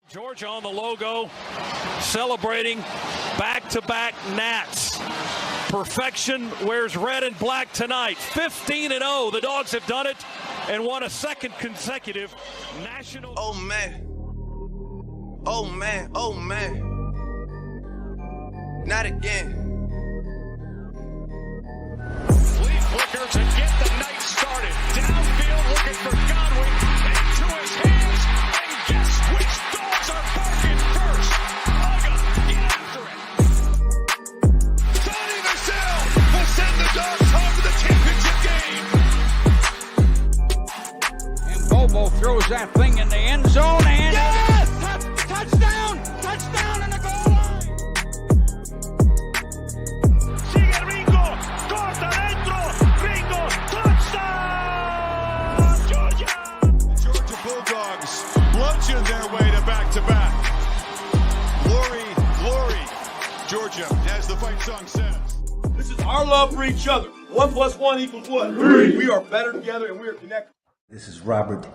Georgia on the logo, celebrating back-to-back Nats. Perfection wears red and black tonight. 15-0. The Dogs have done it and won a second consecutive national. Oh man. Oh man. Oh man. Not again. Lead flicker to get the night started. Downfield looking for Godwin. Into his hands. And guess which Dogs are barking first? Uga, get after it. Sonny Michel will send the Dogs home to the championship game. And Bobo throws that thing in the end zone and yes! Touchdown! Touchdown in the goal line! Sigue Ringo, corta dentro, Ringo, touchdown! Georgia! Georgia Bulldogs bludgeon their way to back-to-back. Glory, glory, Georgia, as the fight song says. This is our love for each other. 1 + 1 = what? 3. We are better together and we are connected. This is Robert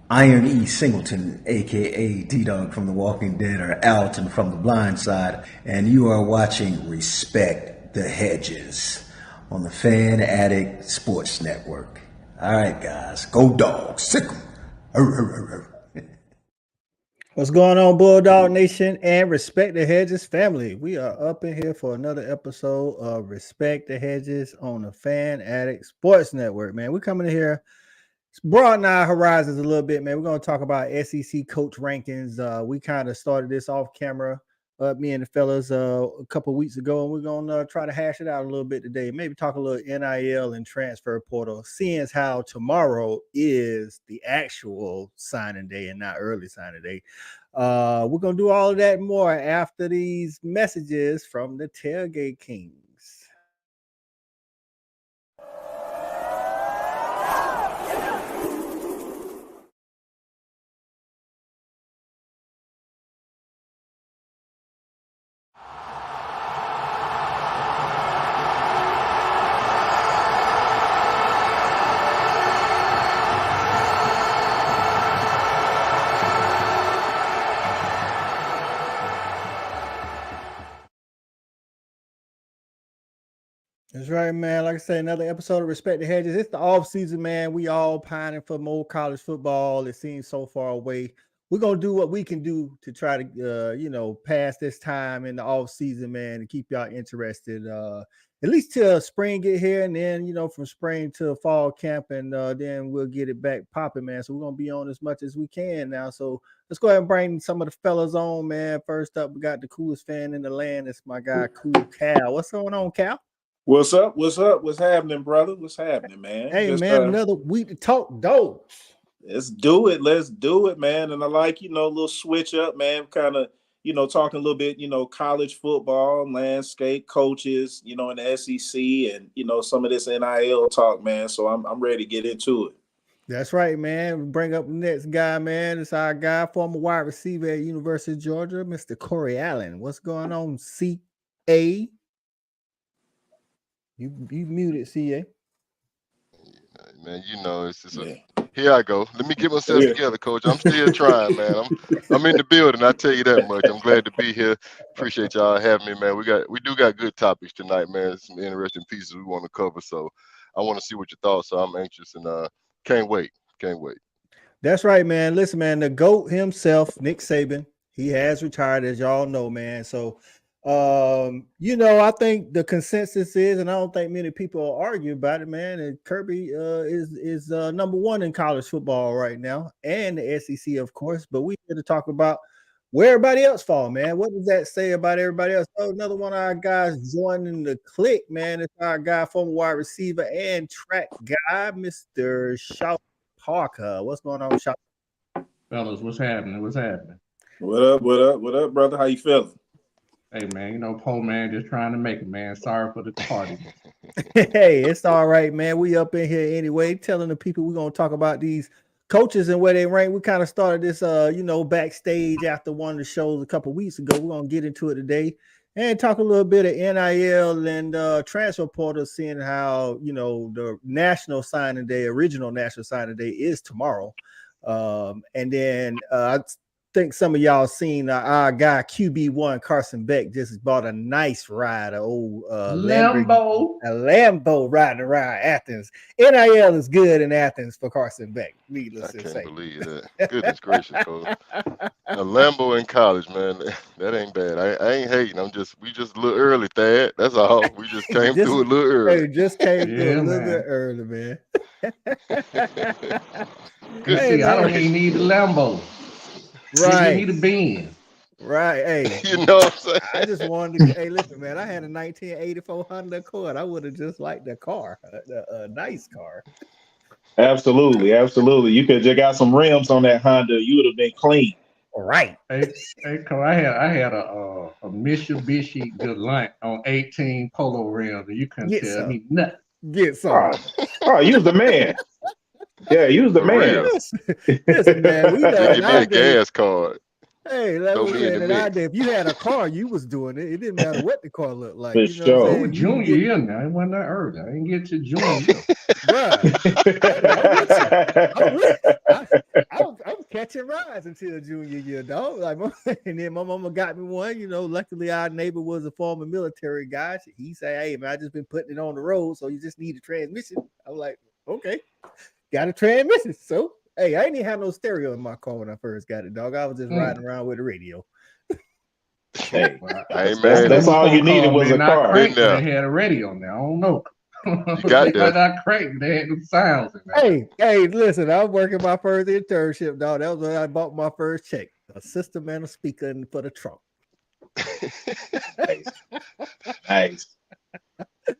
Iron E. Singleton, a.k.a. D-Dog from The Walking Dead, or Alton from The Blind Side, and you are watching Respect the Hedges on the Fan Addict Sports Network. All right, guys, go Dogs, sick 'em. What's going on, Bulldog Nation and Respect the Hedges family? We are up in here for another episode of Respect the Hedges on the Fan Addict Sports Network, man. We're coming in here, broaden our horizons a little bit, man. We're going to talk about SEC coach rankings. We kind of started this off camera, me and the fellas, a couple of weeks ago, and we're going to try to hash it out a little bit today. Maybe talk a little NIL and transfer portal, seeing as how tomorrow is the actual signing day and not early signing day. We're going to do all of that and more after these messages from the Tailgate Kings. That's right, man. Like I say, another episode of Respect the Hedges. It's the off season, man. We all pining for more college football. It seems so far away. We're going to do what we can do to try to, pass this time in the off season, man, and keep y'all interested. At least till spring get here, and then, from spring to fall camp, and then we'll get it back popping, man. So we're going to be on as much as we can now. So let's go ahead and bring some of the fellas on, man. First up, we got the coolest fan in the land. It's my guy, Cool Cal. What's going on, Cal? What's up? What's up? What's happening, brother? What's happening, man? Hey, man, another week to talk Dogs. Let's do it. Let's do it, man. And I like, a little switch up, man. Kind of, talking a little bit, college football, landscape, coaches, in the SEC, and, some of this NIL talk, man. So I'm ready to get into it. That's right, man. We bring up the next guy, man. It's our guy, former wide receiver at University of Georgia, Mr. Corey Allen. What's going on, CA? You muted, CA. Man, it's just here I go. Let me get myself together, Coach. I'm still trying, man. I'm in the building. I tell you that much. I'm glad to be here. Appreciate y'all having me, man. We do got good topics tonight, man. Some interesting pieces we want to cover. So I want to see what your thoughts are. I'm anxious and can't wait. That's right, man. Listen, man, the GOAT himself, Nick Saban, he has retired, as y'all know, man. So I think the consensus is, and I don't think many people will argue about it, man, and Kirby is number one in college football right now, and the SEC, of course. But we here to talk about where everybody else fall, man. What does that say about everybody else? Oh, another one of our guys joining the clique, man. It's our guy, former wide receiver and track guy, Mr. Shout Parker. What's going on, Shout? Fellas, what's happening? What up, brother? How you feeling? Hey, man, Pole Man just trying to make it, man. Sorry for the party. Hey, it's all right, man. We up in here anyway, telling the people we're going to talk about these coaches and where they rank. We kind of started this, backstage after one of the shows a couple weeks ago. We're going to get into it today and talk a little bit of NIL and transfer portal, seeing how, the national signing day, original national signing day is tomorrow. And then think some of y'all seen our guy QB1 Carson Beck just bought a nice ride, a Lambo riding around Athens. NIL is good in Athens for Carson Beck. Needless to say. I can't believe that. Goodness gracious, Coach. A Lambo in college, man. That ain't bad. I ain't hating. We just a little early, Thad. That's all. We just came through a little early. Hey, just came through a little bit early, man. Good. Hey, I don't even need the Lambo. Right. You need a Benz. Right. Hey, you know what I'm saying? I just wanted to, hey, listen, man, I had a 1984 Honda Accord. I would have just liked the car, a nice car. Absolutely. You could have just got some rims on that Honda. You would have been clean. All right. Hey, I had a Mitsubishi Galant on 18 Polo rims, and you couldn't tell me nothing. Get some. Oh, you was the man. Yeah, you was the man. Listen, man, we know give me a gas card. Hey, let me say that if you had a car, you was doing it. It didn't matter what the car looked like. For you know sure. what I'm Junior year now. It wasn't that early. I didn't get to junior year. I was catching rides until junior year, dog. Like, and then my mama got me one. You know, luckily our neighbor was a former military guy. He said, "Hey, man, I just been putting it on the road, so you just need a transmission." I was like, "Okay, got a transmission." So, hey, I didn't even have no stereo in my car when I first got it, dog. I was just riding around with the radio. Hey, that's all you needed was a car. They had a radio now. I don't know. You got that. Not crank. They had the sounds in there. Hey, listen, I was working my first internship, dog. That was when I bought my first check. A system and a speaker for the trunk.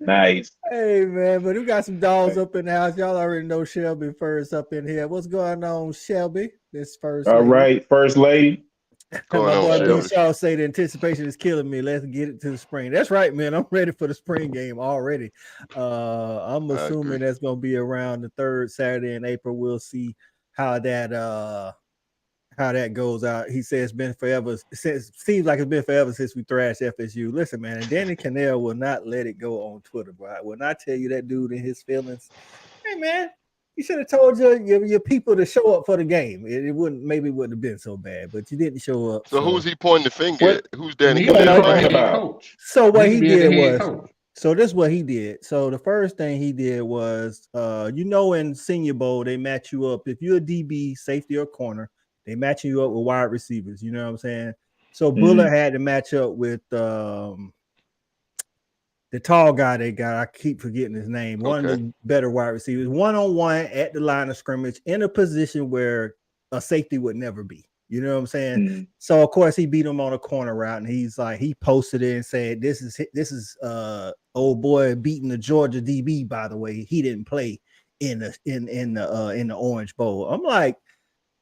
Nice. Hey, man, but we got some dogs up in the house. Y'all already know Shelby first up in here. What's going on, Shelby? This first lady. All right, first lady. My boy Shaw say the anticipation is killing me. Let's get it to the spring. That's right, man. I'm ready for the spring game already. I'm assuming that's going to be around the third Saturday in April. We'll see how that goes out. He says it's been forever. Seems like it's been forever since we thrashed FSU. Listen, man, and Danny Cannell will not let it go on Twitter, bro. When I tell you that dude and his feelings, hey, man, you should have told your people to show up for the game. It wouldn't have been so bad, but you didn't show up. So who's he pointing the finger at? Who's Danny Cannell? So what he did was, so this is what he did. So the first thing he did was, in Senior Bowl, they match you up. If you're a DB, safety, or corner, they match you up with wide receivers. You know what I'm saying? So Bullard had to match up with the tall guy they got. I keep forgetting his name. One of the better wide receivers, 1-on-1 at the line of scrimmage in a position where a safety would never be. You know what I'm saying? So of course he beat him on a corner route, and he's like, he posted it and said, "This is old boy beating the Georgia DB. By the way, he didn't play in the Orange Bowl." I'm like,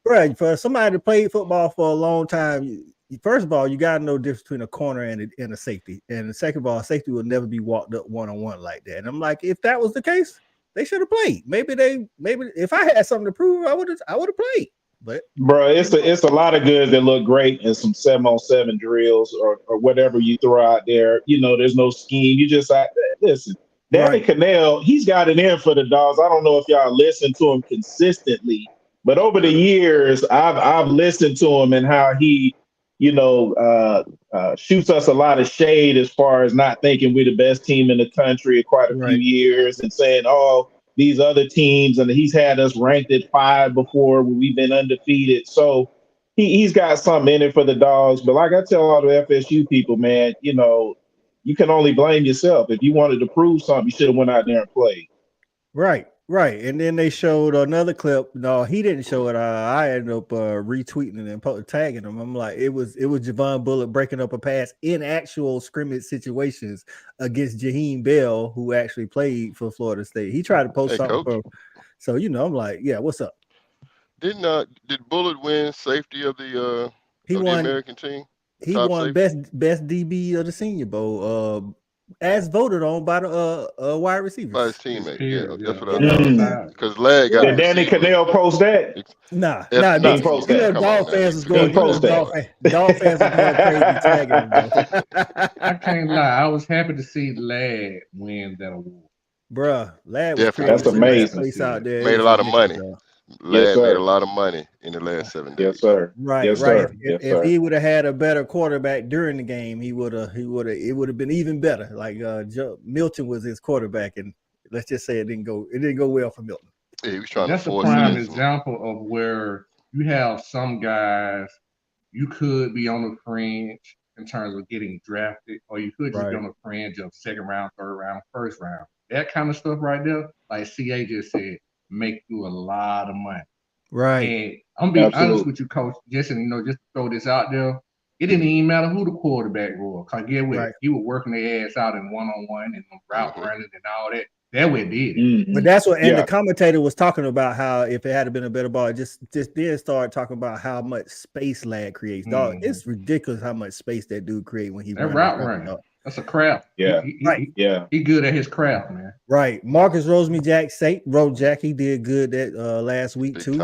bro, for somebody that played football for a long time, first of all, you got to know the difference between a corner and a safety. And second of all, a safety will never be walked up one-on-one like that. And I'm like, if that was the case, they should have played. Maybe if I had something to prove, I would have played. But bro, it's a lot of good that look great in some 7-on-7 drills or whatever you throw out there. You know, there's no scheme. You just listen. Danny Cannell, he's got it in for the Dogs. I don't know if y'all listen to him consistently, but over the years, I've listened to him and how he, shoots us a lot of shade as far as not thinking we're the best team in the country in quite a few years and saying, oh, these other teams, and he's had us ranked at 5 before when we've been undefeated. So he's got something in it for the Dogs. But like I tell all the FSU people, man, you can only blame yourself. If you wanted to prove something, you should have went out there and played. Right. And then they showed another clip. No, he didn't show it. I ended up retweeting it and tagging him. I'm like, it was Javon Bullock breaking up a pass in actual scrimmage situations against Jaheim Bell, who actually played for Florida State. He tried to post something. So, I'm like, yeah, what's up? Did Bullock win safety of the American team? He won best DB of the Senior Bowl. As voted on by the wide receivers. By his teammate. Yeah, that's what I thought. Because Lag got Did Danny Cannell post that? Nah. Dog fans was going dog fans was going crazy tagging him. I can't lie. I was happy to see Lag win that award. Bruh, Lag was that's amazing. Out there. Made a lot of money. Ladd made a lot of money in the last 7 days. Yes, sir. Right, yes, right. Sir. If he would have had a better quarterback during the game, it would have been even better. Like Milton was his quarterback, and let's just say it didn't go well for Milton. Yeah, he was trying That's to a force prime it. example of where you have some guys you could be on the fringe in terms of getting drafted, or you could just be on the fringe of second round, third round, first round. That kind of stuff right there, like CA just said, make you a lot of money. Right. And I'm being honest with you, Coach. Just to throw this out there, it didn't even matter who the quarterback was. Cause get what he was working their ass out in one-on-one and route running and all that. That way did it. But that's what, and the commentator was talking about how if it had been a better ball, it just did start talking about how much space Ladd creates. Dog, it's ridiculous how much space that dude create when he route running. That's a craft. Yeah, he good at his craft, man. Right. Marcus Jack, he did good that last week too.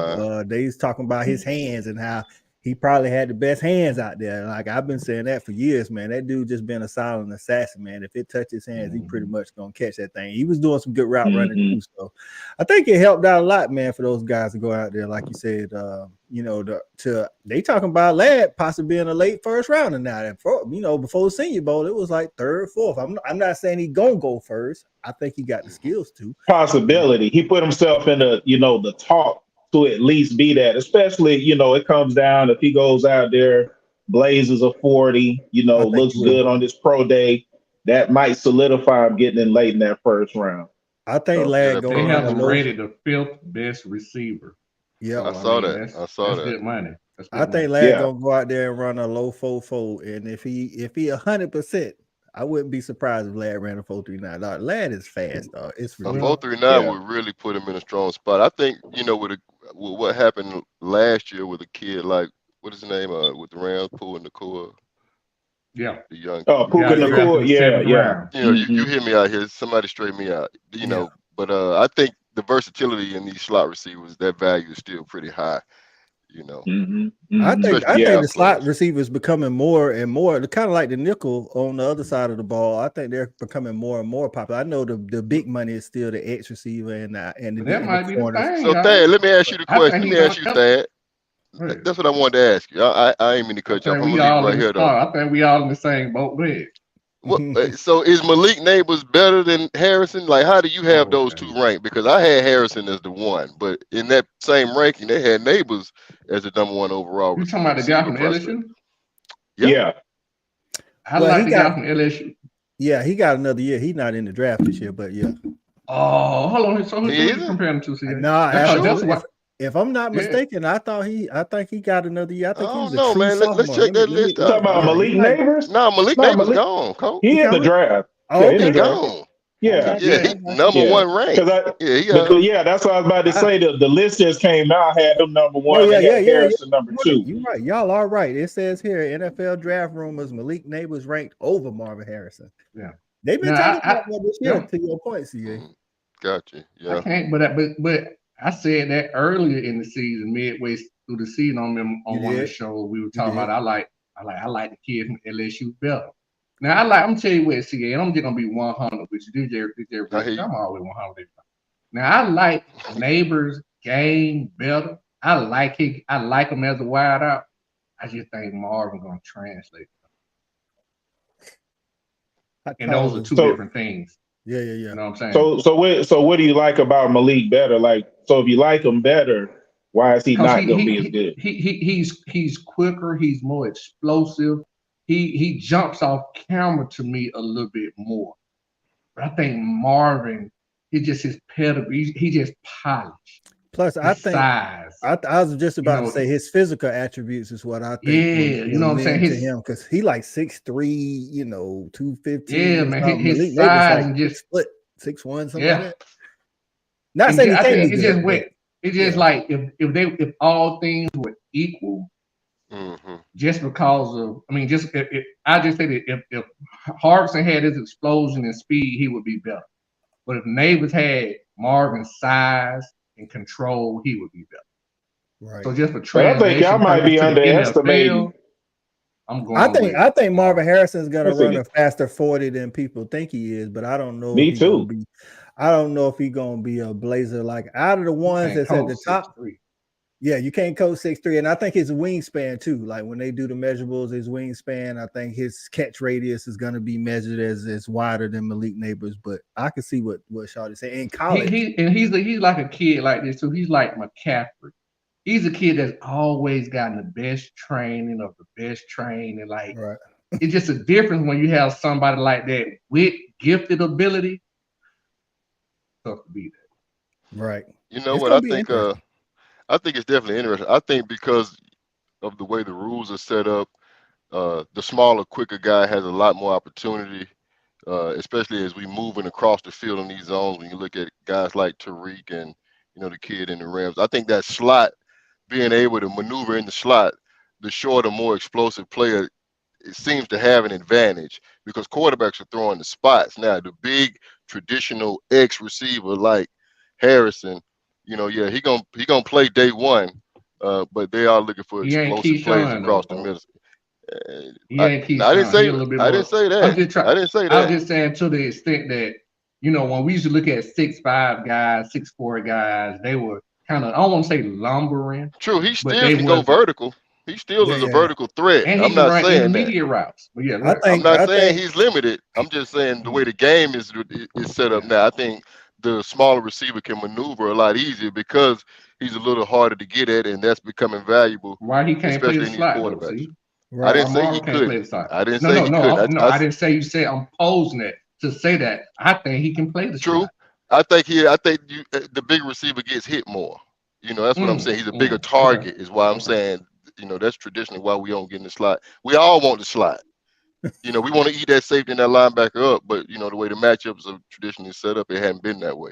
They was talking about his hands and how he probably had the best hands out there. Like I've been saying that for years, man. That dude just been a silent assassin, man. If it touches his hands, he pretty much gonna catch that thing. He was doing some good route running too. So I think it helped out a lot, man, for those guys to go out there, like you said. They talking about Ladd possibly being a late first rounder now. And before the Senior Bowl, it was like third, fourth. I'm not saying he gonna go first. I think he got the skills to. Possibility. He put himself in the talk to at least be that, especially, it comes down if he goes out there, blazes a 40, looks good on this pro day, that might solidify him getting in late in that first round. I think Ladd they have him rated the 5th best receiver. Yeah, I saw that. That's good money. I think Ladd gonna go out there and run a low 4.4, and if he 100%, I wouldn't be surprised if Ladd ran a 4.39. Ladd is fast, dog. It's really 4.39 would really put him in a strong spot. I think with what happened last year with a kid like what is his name with the Rams, Puka Nacua. Yeah, the young. Puka Nacua. Yeah. You hear me out here. Somebody straighten me out. But I think the versatility in these slot receivers, that value is still pretty high. I think the slot receivers becoming more and more, kind of like the nickel on the other side of the ball. I think they're becoming more and more popular. I know the big money is still the X receiver and that might be the thing. So Thad, let me ask you the question. Let me ask you, Thad. That's what I wanted to ask you. I ain't mean to cut you off. I'm gonna leave right here though. I think we all in the same boat. Go ahead. So is Malik Neighbors better than Harrison? Like, how do you have those two ranked? Because I had Harrison as the one, but in that same ranking, they had Neighbors as the number one overall. You talking about the guy from LSU? Yeah. I like the guy from LSU. Yeah, he got another year. He's not in the draft this year, but yeah. Oh, hold on. So who's you comparing to? No, if I'm not mistaken, I think he got another year. I think he was a true sophomore. Let's check that list. Talking about Malik Neighbors? No, Malik Neighbors gone, Coach. He in the draft. He gone. Yeah, he number one ranked. That's what I was about to say. The list just came out, had him number one. Harrison number two. You're right. Y'all are right. It says here, NFL draft rumors, Malik Neighbors ranked over Marvin Harrison. Yeah, they've been talking about that this year. To your point, CA. Gotcha. Yeah, I can't. But I said that earlier in the season, midway through the season, on one of the shows we were talking about. I like the kid from LSU better. Now I'm gonna tell you what, CA, and I'm just gonna be 100 with you. I'm always 100. Now I like Neighbors' game better. I like him as a wide out. I just think Marvin gonna translate. And those are two different things. Yeah. You know what I'm saying? So what do you like about Malik better? Like, so if you like him better, why is he not gonna be as good? He's quicker. He's more explosive. He jumps off camera to me a little bit more. But I think Marvin, he just his pedigree. He just polished. Plus, I think size. I was just about to say his physical attributes is what I think. Yeah, you know what I'm saying. To him because he like 6'3", 215. Yeah, man. His size and just 6'1", something like that. Not saying I think it's just wet. It's just like if all things were equal, just because of I just say that if Harrison had his explosion and speed, he would be better. But if Neighbors had Marvin's size and control, he would be better. Right. So just for translation, I think y'all might be underestimating. I think Marvin Harrison is gonna run a faster 40 than people think he is, but I don't know. Me too. I don't know if he's gonna be a blazer. Like out of the ones that's at the top, 6'3". Yeah, you can't coach 6'3", and I think his wingspan too. Like when they do the measurables, his wingspan, I think his catch radius is going to be measured as wider than Malik Neighbors. But I can see what Shawty's saying. In college, he's like a kid like this too. He's like McCaffrey. He's a kid that's always gotten the best training of the best training. Like it's just a difference when you have somebody like that with gifted ability. Tough to beat that. Right. You know what I think? I think it's definitely interesting. I think because of the way the rules are set up, the smaller, quicker guy has a lot more opportunity, especially as we moving across the field in these zones. When you look at guys like Tariq and, you know, the kid in the Rams, I think that slot, being able to maneuver in the slot, the shorter, more explosive player, it seems to have an advantage because quarterbacks are throwing the spots. Now, the big traditional X receiver like Harrison, you know, yeah, he gonna play day one, but they are looking for explosive plays across the middle. I didn't say that. I didn't say that. I was just saying to the extent that, you know, when we used to look at 6'5" guys, 6'4" guys, they were kind of, I don't want to say lumbering. True, he still can go vertical. He still is a vertical threat. And I'm not saying intermediate routes. But yeah, I'm not saying he's limited. I'm just saying the way the game is set up now. I think the smaller receiver can maneuver a lot easier because he's a little harder to get at, and that's becoming valuable. Why he can't play the slot? I didn't say he could. I didn't say he could. I didn't say you said I'm posing it to say that. I think he can play the slot. I think the big receiver gets hit more. You know, that's what I'm saying. He's a bigger target, is why I'm saying. You know, that's traditionally why we don't get in the slot. We all want the slot. You know, we want to eat that safety and that linebacker up, but you know the way the matchups are traditionally set up, it hadn't been that way.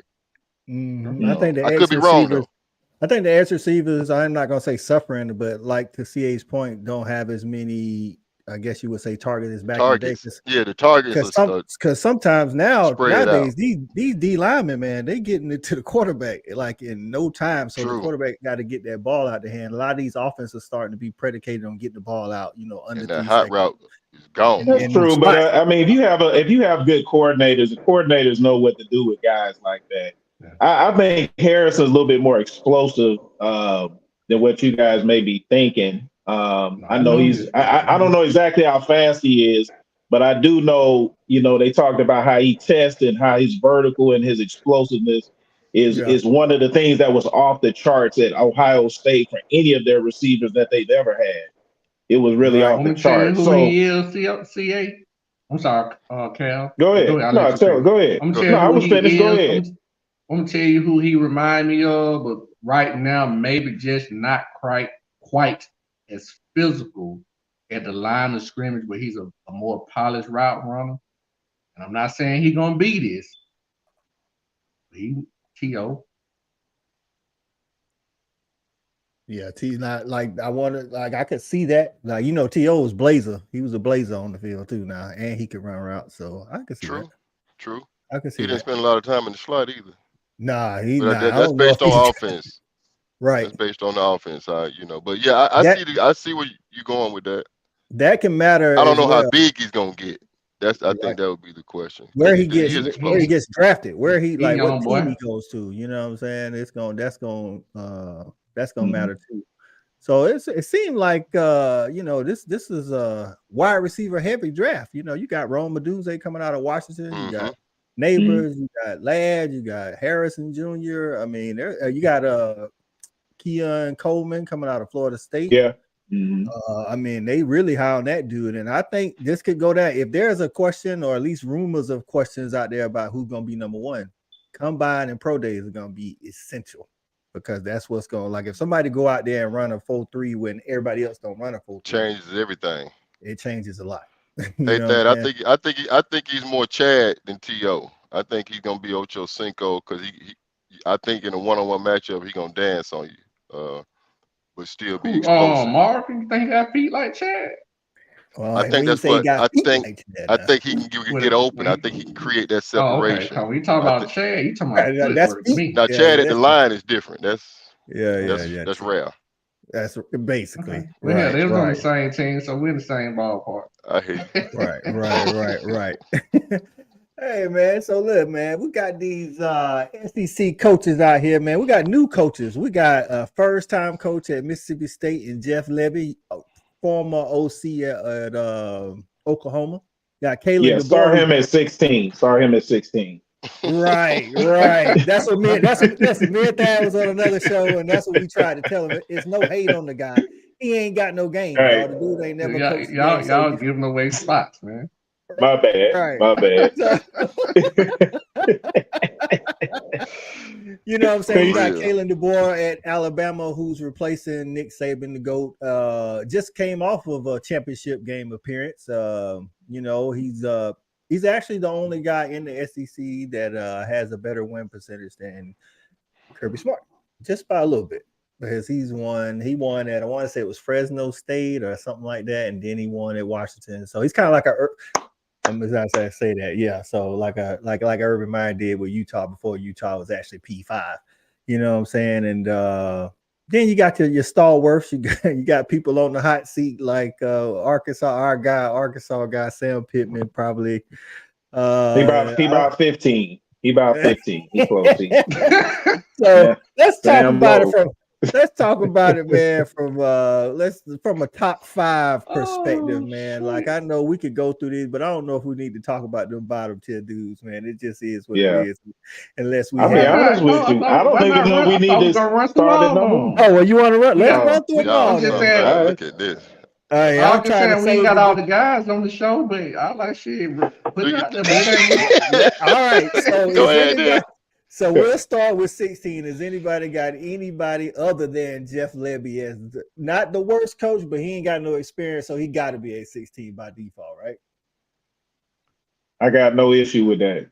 I think I could be wrong though. I think the edge receivers, I'm not gonna say suffering, but like to CA's point, don't have as many, I guess you would say, targets back in the day. Yeah, the targets. Because sometimes nowadays these D linemen, man, they getting it to the quarterback like in no time. So the quarterback got to get that ball out the hand. A lot of these offenses are starting to be predicated on getting the ball out. You know, under that hot route is gone. That's true, but I mean, if you have good coordinators, the coordinators know what to do with guys like that. I think Harris is a little bit more explosive than what you guys may be thinking. I know I don't know exactly how fast he is, but I do know, you know, they talked about how he tests and how his vertical and his explosiveness is one of the things that was off the charts at Ohio State for any of their receivers that they've ever had. It was really off the charts. So he is, CA. I'm sorry, Cal. Go ahead. Go ahead. I was finished. Go ahead. I'm gonna tell you who he remind me of, but right now maybe just not quite as physical at the line of scrimmage, but he's a more polished route runner. And I'm not saying he's gonna be this. He T.O. Yeah, T not like I could see that. Like, you know, T.O. was blazer. He was a blazer on the field too now, and he could run routes. So I could see that. True. I could see he didn't spend a lot of time in the slot either. Nah, that's based on offense. Right. That's based on the offense side, you know. But yeah, I see where you're going with that. That can matter. I don't know how big he's gonna get. I think that would be the question. Where he gets drafted, where he like what team he goes to. You know what I'm saying? That's gonna matter too. So it seemed like you know, this is a wide receiver heavy draft. You know, you got Rome Odunze coming out of Washington, you got Neighbors, you got Ladd, you got Harrison Jr. I mean, you got Keon Coleman coming out of Florida State. Yeah. I mean, they really high on that dude, and I think this could go down. If there's a question, or at least rumors of questions out there about who's gonna be number one, combine and pro days are gonna be essential, because that's what's going. Like, if somebody go out there and run a 4.3 when everybody else don't run a 4.3, changes everything. It changes a lot. Hey, Thad, I think he's more Chad than T.O. I think he's gonna be Ocho Cinco, because I think in a one-on-one matchup he's gonna dance on you, but still be explosive. Mark, you think he got feet like Chad? Well, I think that's what I think. I think he can get open. I think he can create that separation. Oh, okay. We talking about Chad. You talking about that's me? Now Chad at the line is different. That's rare. That's basically okay. Well, yeah, they were on the same team, so we're in the same ballpark. I hear you. Right. Hey man, so look, man, we got these SEC coaches out here, man. We got new coaches. We got a first-time coach at Mississippi State and Jeff Lebby, former OC at Oklahoma. Got Caleb. Yeah, start him at 16. Start him at 16. Right. That's what me and Thad was on another show, and that's what we tried to tell him. It's no hate on the guy. He ain't got no game. Right. Y'all. The dude ain't never coached. Y'all giving away spots, man. My bad. Right. My bad. You know what I'm saying? We got Kalen DeBoer at Alabama, who's replacing Nick Saban, the GOAT. Just came off of a championship game appearance. You know, he's actually the only guy in the SEC that has a better win percentage than Kirby Smart, just by a little bit. Because he won at, I want to say it was Fresno State or something like that, and then he won at Washington. So he's kind of like I say that, yeah. So like Urban Meyer did with Utah before Utah was actually P5. You know what I'm saying? And then you got your stalwarts. You got people on the hot seat like Arkansas guy Sam Pittman probably. He about 15. He about 15. He close. So let's talk about it let's talk about it, man, from a top 5 perspective, man. Shit. Like I know we could go through these, but I don't know if we need to talk about them bottom tier dudes, man. It just is what it is. Unless we I'll be honest with you. I don't think we need to start at number 1. Oh, well, you want to run? Let's run through it all. Look at this. Hey, I'm just saying we ain't got all the guys on the show, but I like shit. Put it out there. All right. So go ahead. So we'll start with 16. Has anybody got anybody other than Jeff Lebby as not the worst coach, but he ain't got no experience, so he got to be a 16 by default, right? I got no issue with that.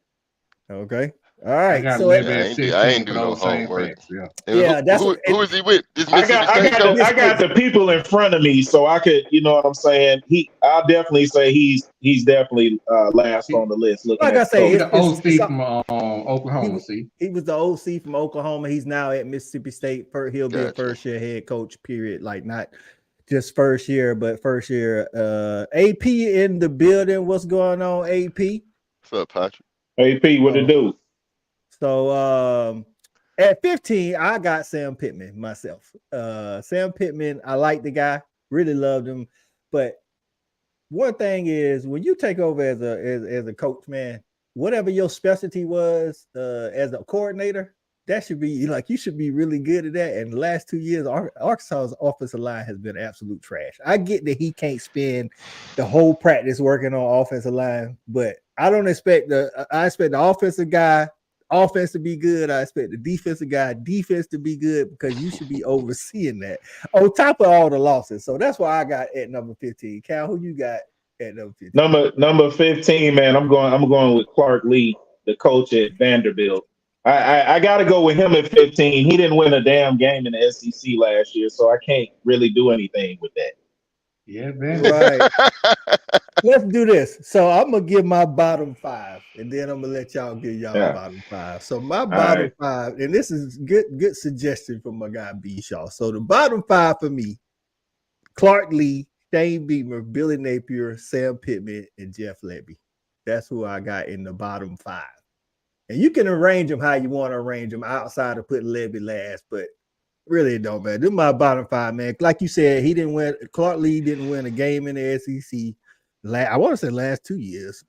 Okay. All right. I ain't do no homework. Yeah, who is he with? I got the people in front of me, so I could, you know what I'm saying. I'll definitely say he's definitely last on the list. Like I say, he's the OC from Oklahoma. He was the OC from Oklahoma. He's now at Mississippi State. He'll be a first-year head coach. Period. Like not just first year, but first year. AP in the building. What's going on, AP? What's up, Patrick? AP, what it do? So at 15, I got Sam Pittman myself. Sam Pittman, I like the guy, really loved him. But one thing is when you take over as a coach, man, whatever your specialty was as a coordinator, that should be like you should be really good at that. And the last 2 years, Arkansas's offensive line has been absolute trash. I get that he can't spend the whole practice working on offensive line, but I don't expect I expect the offensive guy offense to be good. I expect the defensive guy defense to be good because you should be overseeing that on top of all the losses. So that's why I got at number 15. Cal, who you got at number 15? Number 15, man. I'm going with Clark Lee, the coach at Vanderbilt. I got to go with him at 15. He didn't win a damn game in the SEC last year, so I can't really do anything with that. Yeah, man. Right. Let's do this. So I'm gonna give my bottom 5, and then I'm gonna let y'all give y'all bottom 5. So my bottom 5, and this is good suggestion from my guy B Shaw. So the bottom 5 for me: Clark Lee, Shane Beamer, Billy Napier, Sam Pittman, and Jeff Lebby. That's who I got in the bottom 5. And you can arrange them how you want to arrange them outside of putting Lebby last, but really it don't matter. This is my bottom 5, man. Like you said, Clark Lee didn't win a game in the SEC. I want to say last 2 years.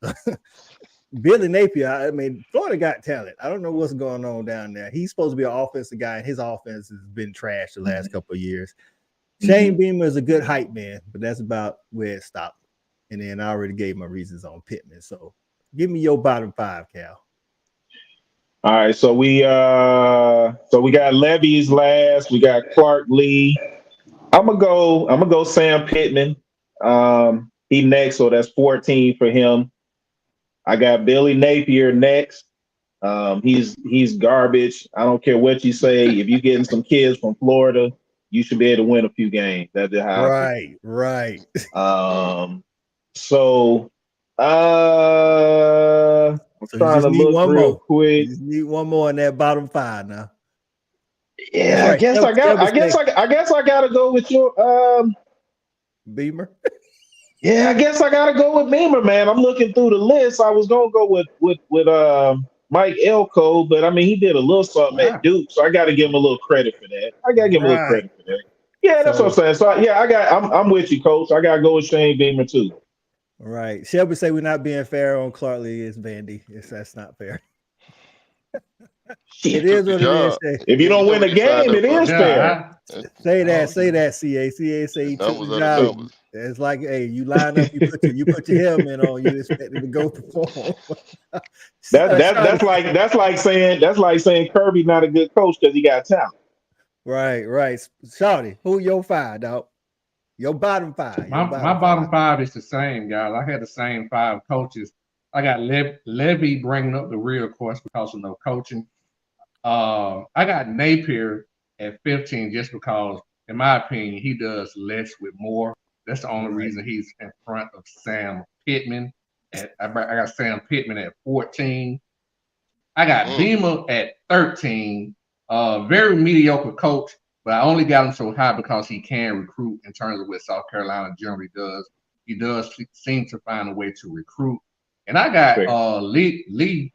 Billy Napier, I mean, Florida got talent. I don't know what's going on down there. He's supposed to be an offensive guy, and his offense has been trash the last couple of years. Shane Beamer is a good hype man, but that's about where it stopped. And then I already gave my reasons on Pittman. So give me your bottom 5, Cal. All right, so we got Levy's last. We got Clark Lee. I'm gonna go Sam Pittman. He next, so that's 14 for him. I got Billy Napier next. He's garbage. I don't care what you say. If you're getting some kids from Florida, you should be able to win a few games. That's just how. Right. So I'm trying to look real quick. You just need one more in that bottom 5 now. Yeah, I guess I got to go with your Beamer. Yeah, I guess I gotta go with Beamer, man. I'm looking through the list. I was gonna go with Mike Elko, but I mean he did a little something at Duke, so I gotta give him a little credit for that. I gotta give him a little credit for that. Yeah, that's what I'm saying. So I'm with you, Coach. I gotta go with Shane Beamer too. Right. Shelby say we're not being fair on Clark Lee. It's Vandy. That's not fair. It is what it is. If you don't win a game, it is fair. Say that, CA. CA say he took the job. It's like, hey, you line up, you put your helmet on, you expected to go perform. That's like saying Kirby's not a good coach because he got talent. Right. Shawty, who your 5, dog? Your bottom 5. My bottom 5 is the same, guys. I had the same 5 coaches. I got Levy bringing up the rear, of course, because of no coaching. I got Napier at 15 just because, in my opinion, he does less with more. That's the only reason he's in front of Sam Pittman. I got Sam Pittman at 14. I got Beamer at 13. Very mediocre coach, but I only got him so high because he can recruit in terms of what South Carolina generally does. He does seem to find a way to recruit. And I got Lee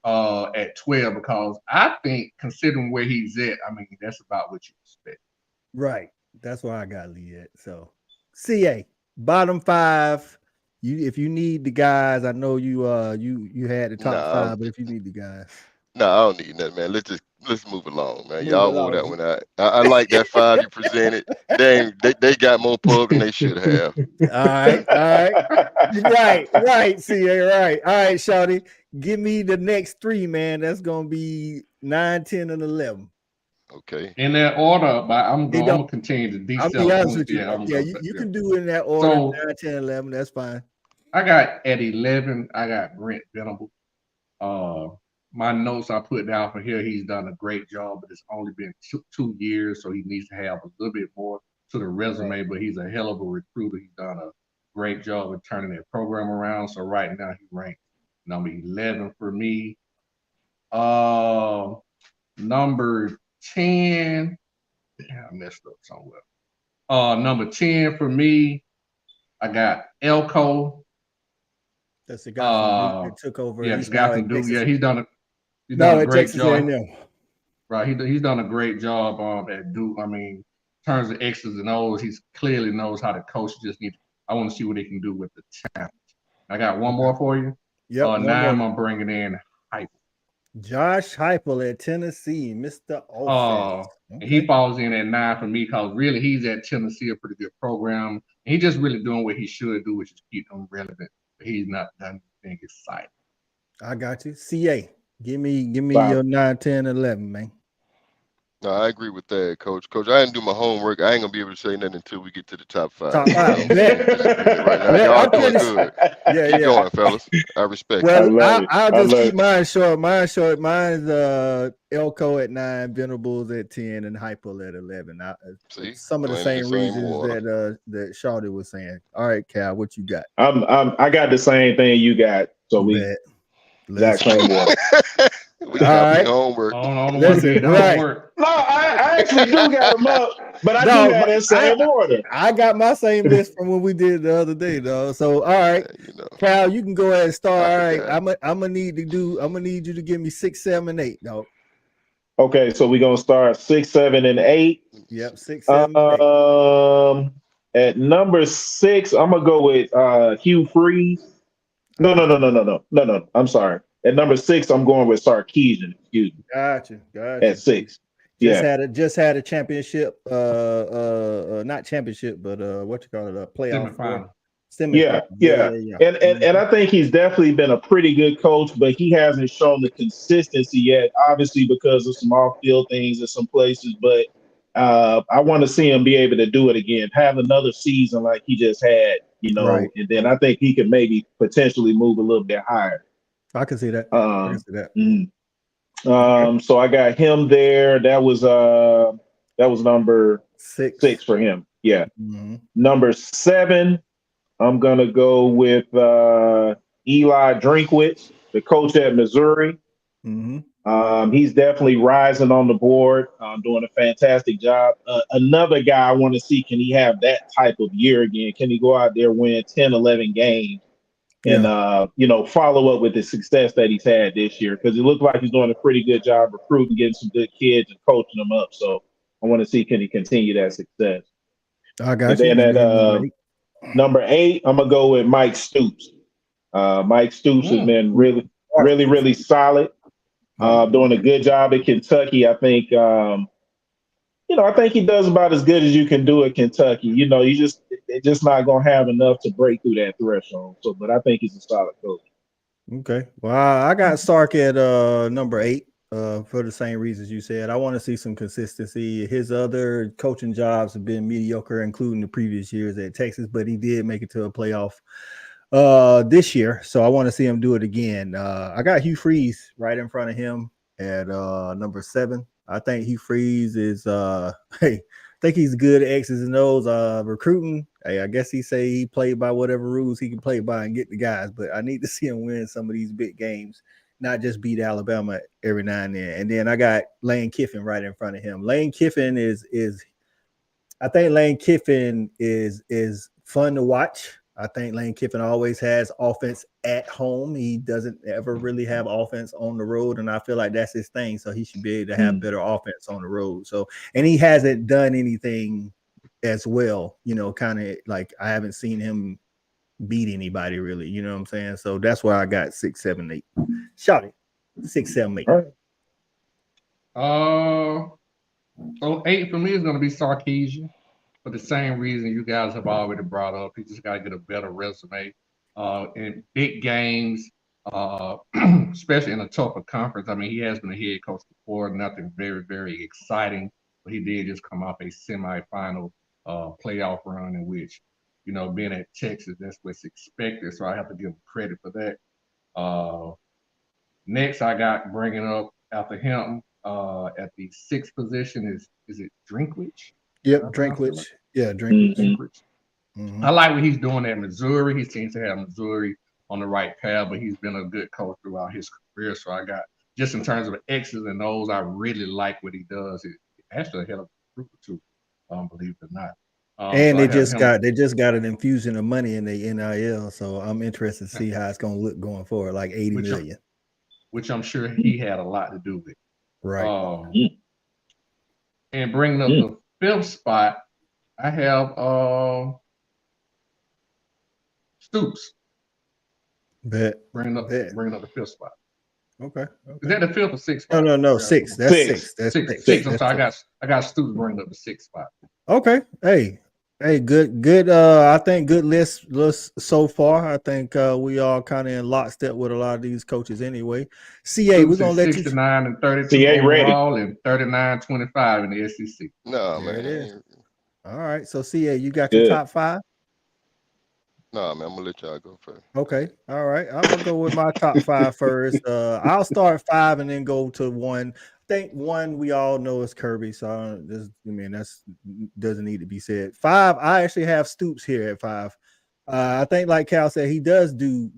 at 12 because I think, considering where he's at, I mean, that's about what you expect. Right. That's why I got Lee at. So, CA, bottom 5. If you need the guys, I know you had the top 5, but if you need the guys. No, I don't need nothing, man. Let's move along, man. Y'all wore that one out. I like that 5 you presented. They got more pub than they should have. All right. Right, CA, right. All right, Shawty. Give me the next 3, man. That's gonna be 9, 10, and 11. Okay. In that order, but I'm gonna continue to detail. I'll be honest with you. You can do it in that order. So, 9, 10, 11. That's fine. I got at 11. I got Brent Venable. My notes I put down for here. He's done a great job, but it's only been 2 years, so he needs to have a little bit more to the resume. Right. But he's a hell of a recruiter. He's done a great job of turning that program around. So right now he ranks number 11 for me. Number 10. Damn, I messed up somewhere. Number 10 for me, I got Elko. That's the guy that took over. Yeah, the guy from Duke. Yeah, he's done a great job. Right, he's done a great job at Duke. I mean, in terms of X's and O's, he clearly knows how to coach. I want to see what he can do with the talent. I got one more for you. Yep. 9, I'm bringing in Heupel. Josh Heupel at Tennessee, Mr. Offense. Okay. He falls in at 9 for me because really he's at Tennessee, a pretty good program. And he's just really doing what he should do, which is keep them relevant. But he's not done anything exciting. I got you. CA, give me your 9, 10, 11, man. No, I agree with that, Coach. Coach, I didn't do my homework. I ain't gonna be able to say nothing until we get to the top 5. Top 5. Right now, y'all doing good. Keep going, fellas. I respect. Well, I'll just keep mine short. Mine's Elko at 9, Venables at 10, and Heupel at 11. See, some of the same reasons that Shawty was saying. All right, Cal, what you got? I got the same thing you got. So we exact same one. We got homework. Homework. No, I actually do got them up, but I do have that same order. I got my same list from when we did it the other day, though. So, all right, Cal, you can go ahead and start. All right, I'm gonna need you to give me 6, 7, 8, though. Okay, so we're gonna start 6, 7, and 8. Yep, 6, 7, 8. At number 6, I'm gonna go with Hugh Freeze. No. I'm sorry. At number 6, I'm going with Sarkisian. Excuse me. Gotcha. At 6. Just had a championship, not championship, but what you call it, a playoff final. Yeah. And I think he's definitely been a pretty good coach, but he hasn't shown the consistency yet, obviously because of some off-field things in some places. But I want to see him be able to do it again, have another season like he just had, and then I think he could maybe potentially move a little bit higher. I can see that. So I got him there. That was number 6 for him. Yeah. Mm-hmm. Number 7, I'm gonna go with Eli Drinkwitz, the coach at Missouri. Mm-hmm. He's definitely rising on the board, doing a fantastic job. Another guy I want to see, can he have that type of year again? Can he go out there, win 10, 11 games, and follow up with the success that he's had this year? Because it looks like he's doing a pretty good job recruiting, getting some good kids and coaching them up. So I want to see, can he continue that success? I got And you. then at number 8, I'm gonna go with Mike Stoops. Mike Stoops has been really solid. Doing a good job at Kentucky. I think I think he does about as good as you can do at Kentucky. They're just not gonna have enough to break through that threshold. So, but I think he's a solid coach. Okay. Well, I got Sark at number 8 for the same reasons you said. I want to see some consistency. His other coaching jobs have been mediocre, including the previous years at Texas, but he did make it to a playoff this year. So I want to see him do it again. I got Hugh Freeze right in front of him at number 7. I think Hugh Freeze is I think he's good at X's and O's recruiting. Hey, I guess he played by whatever rules he can play by and get the guys, but I need to see him win some of these big games, not just beat Alabama every now and then. And then I got Lane Kiffin right in front of him. Lane Kiffin is fun to watch. I think Lane Kiffin always has offense at home. He doesn't ever really have offense on the road, and I feel like that's his thing. So he should be able to have better offense on the road. So, and he hasn't done anything as well, kind of like I haven't seen him beat anybody really. You know what I'm saying? So that's why I got 6, 7, 8. Shout it 6, 7, 8. So 8 for me is going to be Sarkisian. For the same reason you guys have already brought up. He just got to get a better resume in big games, especially in a tougher conference. I mean, he has been a head coach before, nothing very, very exciting, but he did just come off a semifinal playoff run in which, being at Texas, that's what's expected. So I have to give him credit for that. Next, I got bringing up after him at the 6th position is it Drinkwitz? Yep, Drinkwitz. Yeah, Drinkwitz. I like what he's doing at Missouri. He seems to have Missouri on the right path, but he's been a good coach throughout his career. So I got, just in terms of X's and O's, I really like what he does. It actually had a group or two, believe it or not. And so they just got an infusion of money in the NIL. So I'm interested to see how it's going to look going forward, like 80 million. Which I'm sure he had a lot to do with. Right. And bringing up the 5th spot, I have Stoops. Bringing up the 5th spot. Okay. Is that the 5th or 6th spot? No, 6. That's 6. That's 6. I'm sorry, I got Stoops bringing up the 6th spot. Okay. Hey, good. I think good list so far. I think we all kind of in lockstep with a lot of these coaches anyway. CA, we're gonna let you 69 and 32 overall and 39-25 in the SEC. No, there man. It is. All right. So CA, you got your top 5? No, man, I'm gonna let y'all go first. Okay. All right. I'm gonna go with my top 5 first. I'll start 5 and then go to 1. I think 1 we all know is Kirby, so that's doesn't need to be said. 5, I actually have Stoops here at 5. I think, like Cal said, he does do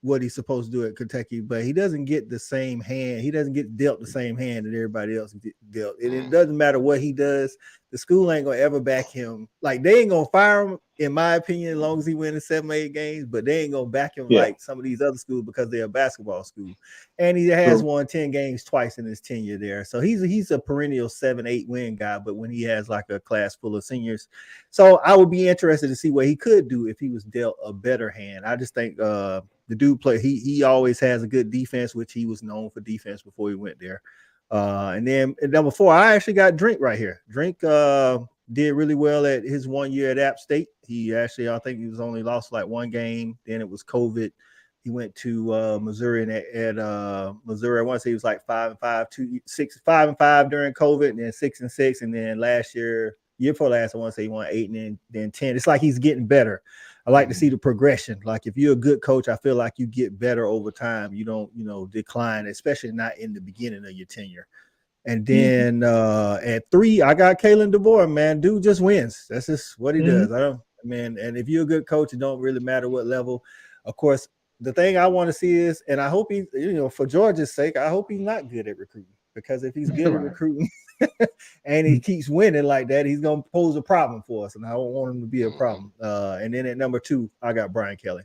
what he's supposed to do at Kentucky, but he doesn't get the same hand. He doesn't get dealt the same hand that everybody else dealt. And it doesn't matter what he does. The school ain't gonna ever back him. Like, they ain't gonna fire him, in my opinion, as long as he wins 7 or 8 games, but they ain't gonna back him like some of these other schools because they're a basketball school. And he has won 10 games twice in his tenure there. So he's a perennial 7-8 win guy, but when he has like a class full of seniors. So I would be interested to see what he could do if he was dealt a better hand. I just think the dude he always has a good defense, which he was known for defense before he went there. And then at number 4, I actually got Drink right here. Drink did really well at his 1 year at App State. He actually, I think he was only lost like 1 game. Then it was COVID. He went to Missouri, and at Missouri, I want to say he was like 5-5, 5-5 during COVID, and then 6-6, and then year before last, I want to say he won 8 and then 10. It's like he's getting better. I like to see the progression. Like, if you're a good coach, I feel like you get better over time. You don't, decline, especially not in the beginning of your tenure. And then at 3, I got Kalen DeVore, man. Dude just wins. That's just what he does. And if you're a good coach, it don't really matter what level. Of course, the thing I want to see is, and I hope he, for Georgia's sake, I hope he's not good at recruiting, because if he's good at recruiting and he keeps winning like that, he's gonna pose a problem for us, and I don't want him to be a problem. And then at number 2, I got Brian Kelly.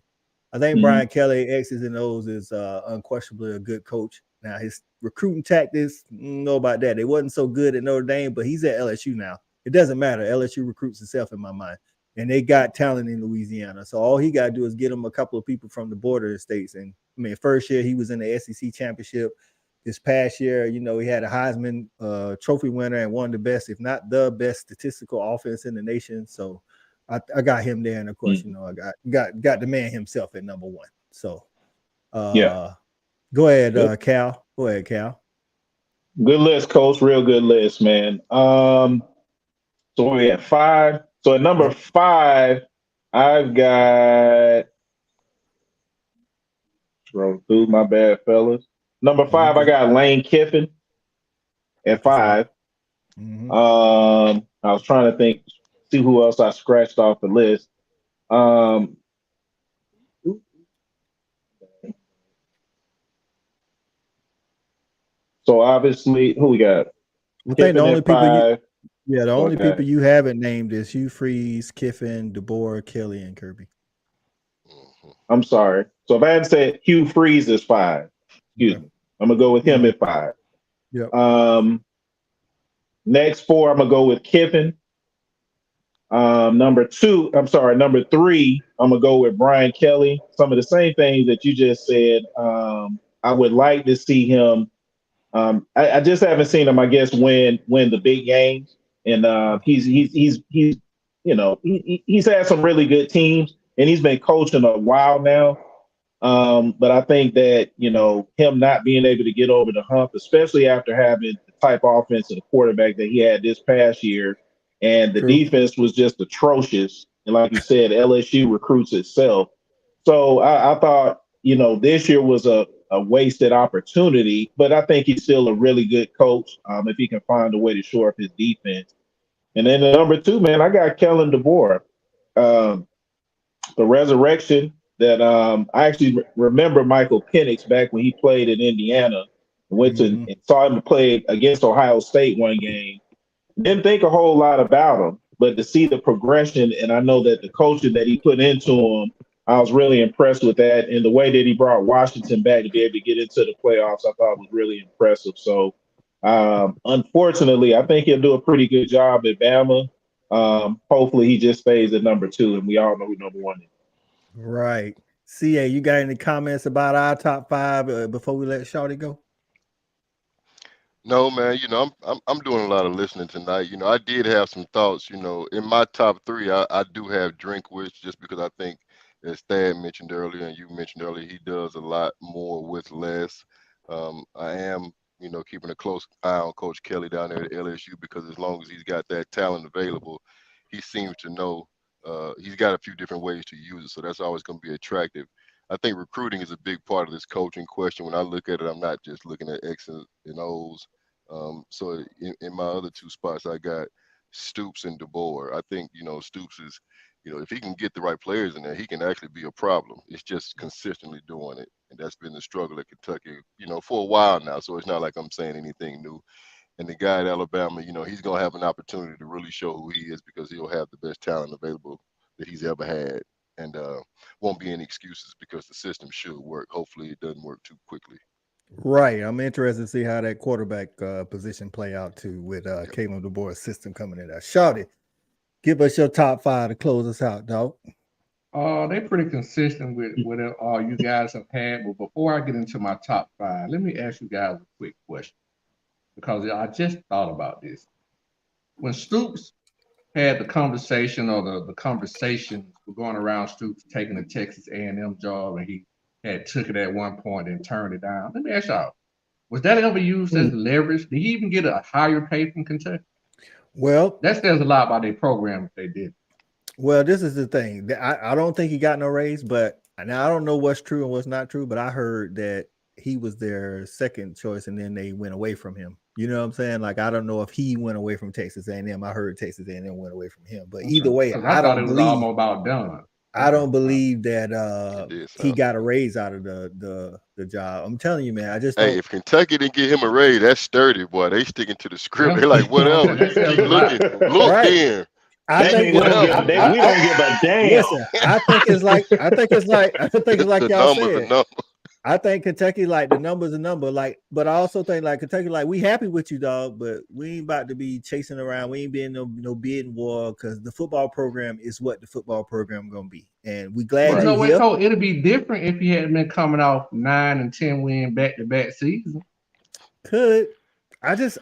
I think Brian Kelly, X's and O's, is unquestionably a good coach. Now his recruiting tactics, know about that. They wasn't so good at Notre Dame, but he's at LSU now. It doesn't matter. LSU recruits itself in my mind. And they got talent in Louisiana. So all he got to do is get him a couple of people from the border states. And I mean, first year he was in the SEC championship. This past year, he had a Heisman Trophy winner and one of the best, if not the best, statistical offense in the nation. So I got him there. And of course, I got the man himself at number 1. So go ahead, Cal. Go ahead, Cal. Good list, Coach. Real good list, man. So we at 5. So at number 5, I've got scroll through, my bad, fellas. Number 5, I got Lane Kiffin at 5. I was trying to see who else I scratched off the list. So obviously, who we got? I think the only people the only people you haven't named is Hugh Freeze, Kiffin, DeBoer, Kelly, and Kirby. I'm sorry. So if I had said Hugh Freeze is 5, excuse me, I'm gonna go with him at 5. Yep. Next 4, I'm gonna go with Kiffin. Number 3, I'm gonna go with Brian Kelly. Some of the same things that you just said. I would like to see him. I just haven't seen him, I guess, win the big games. And he's had some really good teams, and he's been coaching a while now. But I think that, him not being able to get over the hump, especially after having the type of offense and the quarterback that he had this past year, and the defense was just atrocious. And like you said, LSU recruits itself. So I thought, this year was a wasted opportunity, but I think he's still a really good coach if he can find a way to shore up his defense. And then the number 2, man, I got Kellen DeBoer. The resurrection that I actually remember Michael Penix back when he played in Indiana. Went to and saw him play against Ohio State one game. Didn't think a whole lot about him, but to see the progression, and I know that the coaching that he put into him, I was really impressed with that. And the way that he brought Washington back to be able to get into the playoffs, I thought was really impressive. So, unfortunately, I think he'll do a pretty good job at Bama. Hopefully he just stays at number 2, and we all know who number 1 is. Right. CA, you got any comments about our top 5 before we let Shawty go? No, man. I'm doing a lot of listening tonight. I did have some thoughts. In my top 3, I do have Drinkwitz, just because I think, as Thad mentioned earlier, and you mentioned earlier, he does a lot more with less. I am, keeping a close eye on Coach Kelly down there at LSU, because as long as he's got that talent available, he seems to know he's got a few different ways to use it. So that's always going to be attractive. I think recruiting is a big part of this coaching question. When I look at it, I'm not just looking at X's and O's. So in my other 2 spots, I got Stoops and DeBoer. I think, Stoops is, if he can get the right players in there, he can actually be a problem. It's just consistently doing it. And that's been the struggle at Kentucky, for a while now. So it's not like I'm saying anything new. And the guy at Alabama, he's going to have an opportunity to really show who he is, because he'll have the best talent available that he's ever had. And won't be any excuses, because the system should work. Hopefully it doesn't work too quickly. Right. I'm interested to see how that quarterback position play out too, with Caleb DeBoer's system coming in there. Shawty, give us your top 5 to close us out, dog. They're pretty consistent with what you guys have had. But before I get into my top 5, let me ask you guys a quick question, because I just thought about this. When Stoops had the conversation, or the conversations were going around Stoops taking the Texas A&M job, and he had took it at one point and turned it down. Let me ask y'all, was that ever used as leverage? Did he even get a higher pay from Kentucky? Well, that says a lot about their program if they did. Well, this is the thing. I don't think he got no raise, but now I don't know what's true and what's not true, but I heard that he was their second choice and then they went away from him. You know what I'm saying? Like, I don't know if he went away from Texas A&M. I heard Texas A&M went away from him, but either way, I thought it was almost about done. I don't believe that he got a raise out of the job. I'm telling you, man. I just don't. Hey, if Kentucky didn't give him a raise, that's sturdy, boy. They sticking to the script. They're like, whatever. You keep looking. Look Right. then. I think we don't give a damn. Listen, I think it's like y'all said. I think Kentucky, like, the number's a number, like, but I also think, like, Kentucky, like, we happy with you, dog, but we ain't about to be chasing around. We ain't being no bidding war, because the football program is what the football program gonna be, and we glad you're here. Cole, it'd be different if he hadn't been coming off 9 and 10 win back-to-back season.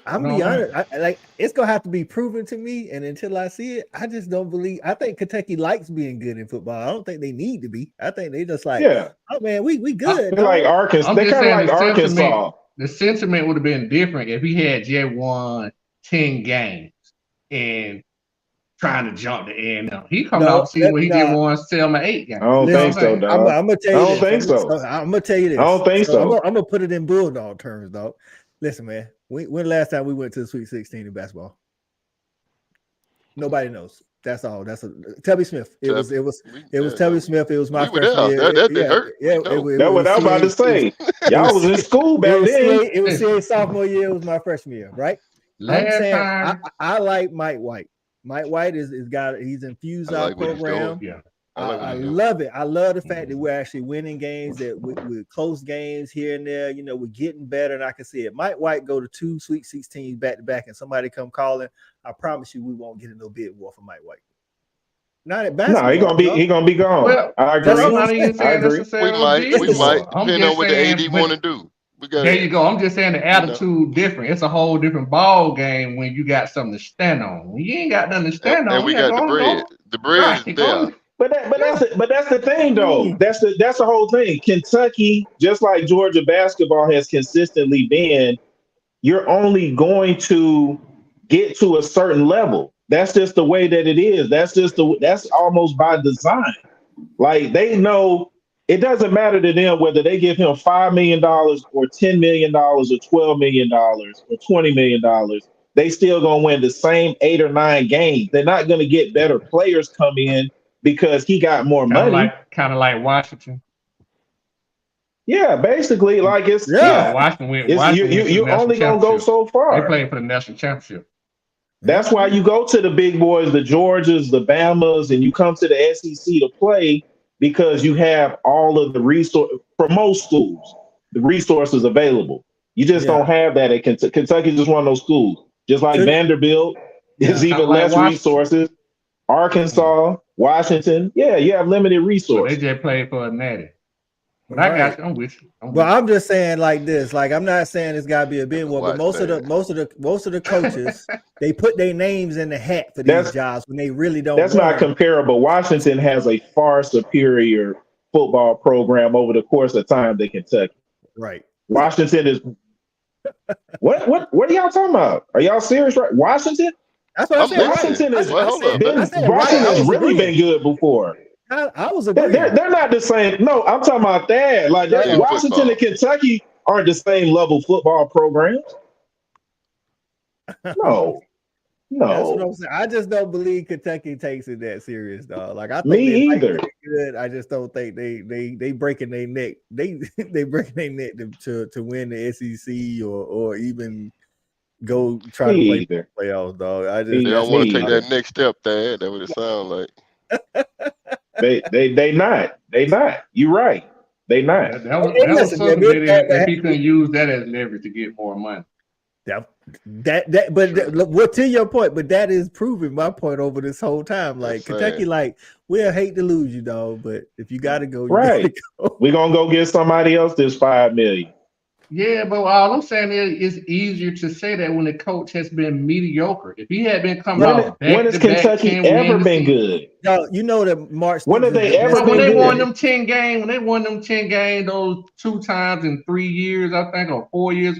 I'm be honest. Like, it's gonna have to be proven to me, and until I see it, I just don't believe. I think Kentucky likes being good in football. I don't think they need to be. I think they just like, oh man, we good. They're like Arkansas. They kind of like Arkansas. The sentiment would have been different if he had just won 10 games and trying to jump the A&M. He come out see where he did won 7 or 8 games. I don't think so, dog. I'm gonna tell you. I don't think so. I'm gonna tell you this. I don't think so. I'm gonna put it in Bulldog terms, dog. Listen, man. When last time we went to the Sweet 16 in basketball? Nobody knows. That's all. That's Tubby Smith. It was Tubby Smith. It was my freshman year. That's what I was about to say. Y'all was in school back then. It was CA sophomore year. It was my freshman year, right? I like Mike White. Mike White he's infused our program. I love it. I love the fact that we're actually winning games, that with close games here and there. You know, we're getting better, and I can see it. Mike White go to 2 Sweet 16s back to back, and somebody come calling. I promise you, we won't get in no bid war for Mike White. Not at basketball. No, he gonna be gone. Well, I agree. I agree. We might, depending on what the AD want to do. There you go. I'm just saying the attitude different. It's a whole different ball game when you got something to stand on. When you ain't got nothing to stand on, and we got the bread. The bread is there. But that's the thing, though. That's the whole thing. Kentucky, just like Georgia basketball has consistently been, you're only going to get to a certain level. That's just the way that it is. That's almost by design. Like, they know it doesn't matter to them whether they give him $5 million or $10 million or $12 million or $20 million. They still gonna win the same 8 or 9 games. They're not gonna get better players come in because he got more money. Kind of like Washington. Yeah, basically, like it's Washington. You're only gonna go so far. They playing for the national championship. That's why you go to the big boys, the Georgias, the Bamas, and you come to the SEC to play, because you have all of the resources for most schools, the resources available. You just don't have that at Kentucky. Kentucky is just one of those schools. Just like Vanderbilt is even less resources. Arkansas, Washington, you have limited resources. So they just played for a natty. But I got you. I'm with you. I'm just saying like this. Like, I'm not saying it's got to be a bid war, but most of the coaches, they put their names in the hat for these jobs when they really don't. That's not comparable. Washington has a far superior football program over the course of time than Kentucky. Right. Washington is what are y'all talking about? Are y'all serious? Right? Washington? That's what I said. Washington has really been good before. I was agreeing. They're not the same. No, I'm talking about that. Like, Washington and Kentucky aren't the same level football programs. No. That's what I'm saying. I just don't believe Kentucky takes it that serious, dog. Like, I think me either. Good. I just don't think they breaking their neck. They breaking their neck to win the SEC or even go try to play the playoffs, dog. They don't want to take that next step, Dad. That's what it sounds like. They not. You're right. They not. That was something if he couldn't use that as leverage to get more money. But to your point, but that is proving my point over this whole time. Like, Kentucky, like, we'll hate to lose you, dog, but if you gotta go, gotta go. We're gonna go get somebody else this $5 million. Yeah, but all I'm saying is it's easier to say that when the coach has been mediocre. If he had been coming out, when has Kentucky ever been good? No, you know that March. When have they ever been good? When they won them 10 games, those 2 times in 3 years, I think, or 4 years.